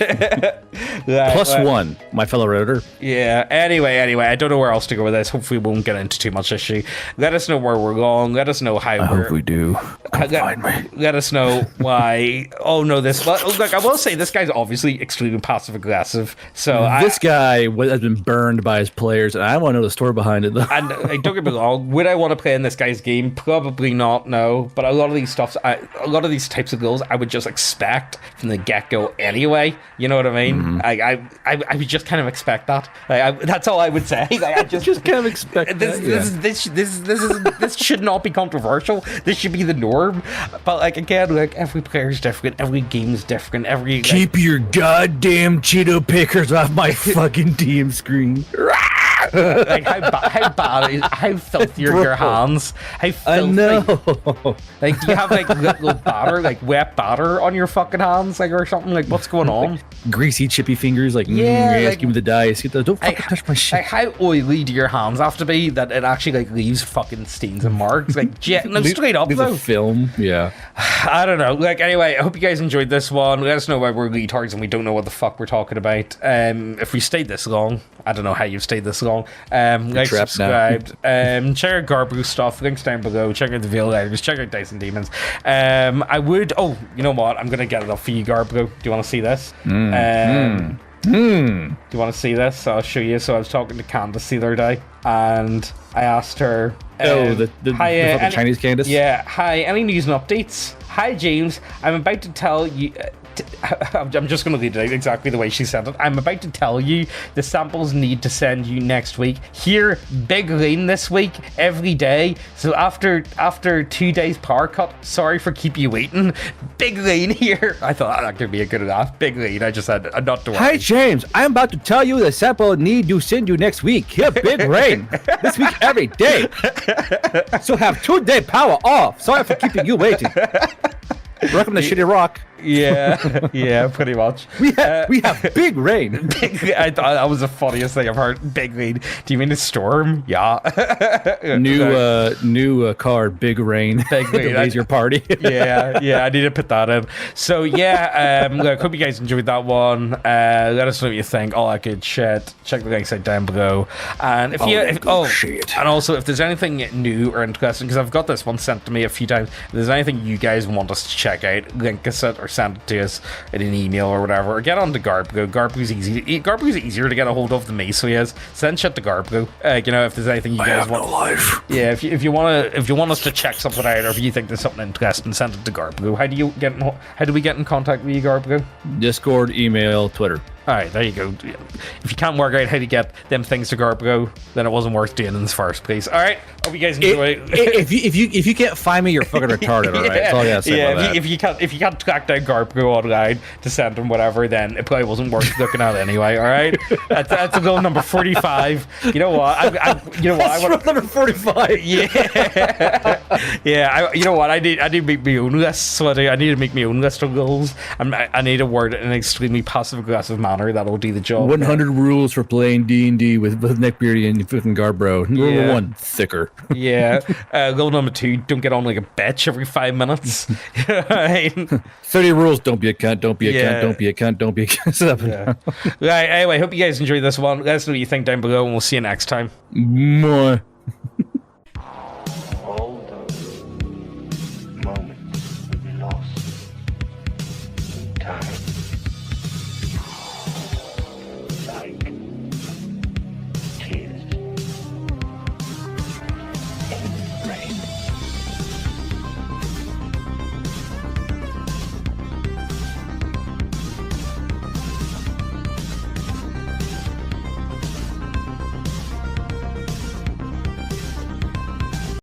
B: Plus one, my fellow editor.
A: Yeah, anyway, I don't know where else to go with this. Hopefully we won't get into too much issue. Let us know where we're going. Let us know how
B: I hope we do.
A: Let us know why. Oh no, this. Look, I will say this guy's obviously extremely passive aggressive. So
B: this guy has been burned by his players, and I want to know the story behind it. Though.
A: And don't get me wrong, would I want to play in this guy's game? Probably not. No, but a lot of these types of goals, I would just expect from the get go anyway. You know what I mean? I would just kind of expect that. That's all I would say. Like, I just
B: kind of expect
A: this should not be controversial. This should be the norm. But like, again, like, every player is different, every game is different,
B: keep your goddamn Cheeto pickers off my fucking DM screen.
A: Like how filthy are your hands? How filthy?
B: I know.
A: Like, do you have like little batter, like wet batter on your fucking hands, like or something? Like, what's going on?
B: Greasy, chippy fingers. Like,
A: like,
B: give me the dice. Don't fucking touch my shit.
A: Like, how oily do your hands have to be that it actually like leaves fucking stains and marks? Like, no, straight up
B: Leave
A: though.
B: a film. Yeah.
A: I don't know. Like, anyway, I hope you guys enjoyed this one. Let us know why we're retards and we don't know what the fuck we're talking about. If we stayed this long, I don't know how you've stayed this long. Like, subscribed. Check out Garbrew stuff. Links down below. Check out the Veil Riders. Check out Dice and Demons. I would. Oh, you know what? I'm gonna get it up for you, Garbrew. Do you want to see this? Do you want to see this? I'll show you. So I was talking to Candace the other day, and I asked her.
B: The Chinese Candace?
A: Yeah. Hi, any news and updates? Hi, James. I'm about to tell you... I'm just going to read it exactly the way she said it. I'm about to tell you the samples need to send you next week. Here, big rain this week, every day. So after 2 days power cut, sorry for keep you waiting. Big rain here. I thought that could be a good laugh. Big rain. I just said not to worry.
B: Hi, James. I'm about to tell you the sample need to send you next week. Here, big rain. This week, every day. So have 2-day power off. Sorry for keeping you waiting. Welcome to Shitty Rock.
A: Yeah, pretty much.
B: We have big rain.
A: I thought that was the funniest thing I've heard. Big rain. Do you mean a storm? Yeah.
B: New card, big rain.
A: Big rain.
B: Raise your party.
A: yeah. I need to put that in. So yeah, look, hope you guys enjoyed that one. Let us know what you think. All that good shit. Check the links out down below. And and also if there's anything new or interesting, because I've got this one sent to me a few times. If there's anything you guys want us to check out, link us it or send it to us in an email or whatever, or get on to Garbrew. Garbrew's easier to get a hold of than me, so he is. Send shit to Garbrew. If there's anything you guys want.
B: No life.
A: Yeah, if you want us to check something out, or if you think there's something interesting, send it to Garbrew. How do we get in contact with you, Garbrew?
B: Discord, email, Twitter.
A: Alright, there you go. If you can't work out how to get them things to Garbrew, then it wasn't worth doing in the first place. Alright, hope you guys enjoy.
B: If you can't find me, you're fucking retarded, alright? That's all I gotta say about that.
A: If you can't track down Garbrew online to send him whatever, then it probably wasn't worth looking at anyway, alright? That's a goal number 45. You know what?
B: That's rule number 45.
A: Yeah. You know what? I need to make my own list. So I need to make my own list of goals. I need to word it in an extremely passive-aggressive manner. That'll do the job.
B: 100 rules for playing D&D with Neckbeardia and fucking Garbro. Rule 1, thicker.
A: Yeah. Rule number 2, don't get on like a bitch every 5 minutes.
B: 30 rules, don't be a cunt, don't be a cunt, don't be a cunt, don't be a cunt.
A: Right, anyway, hope you guys enjoyed this one. Let us know what you think down below, and we'll see you next time.
B: Mwah.
D: All those moments we lost in time.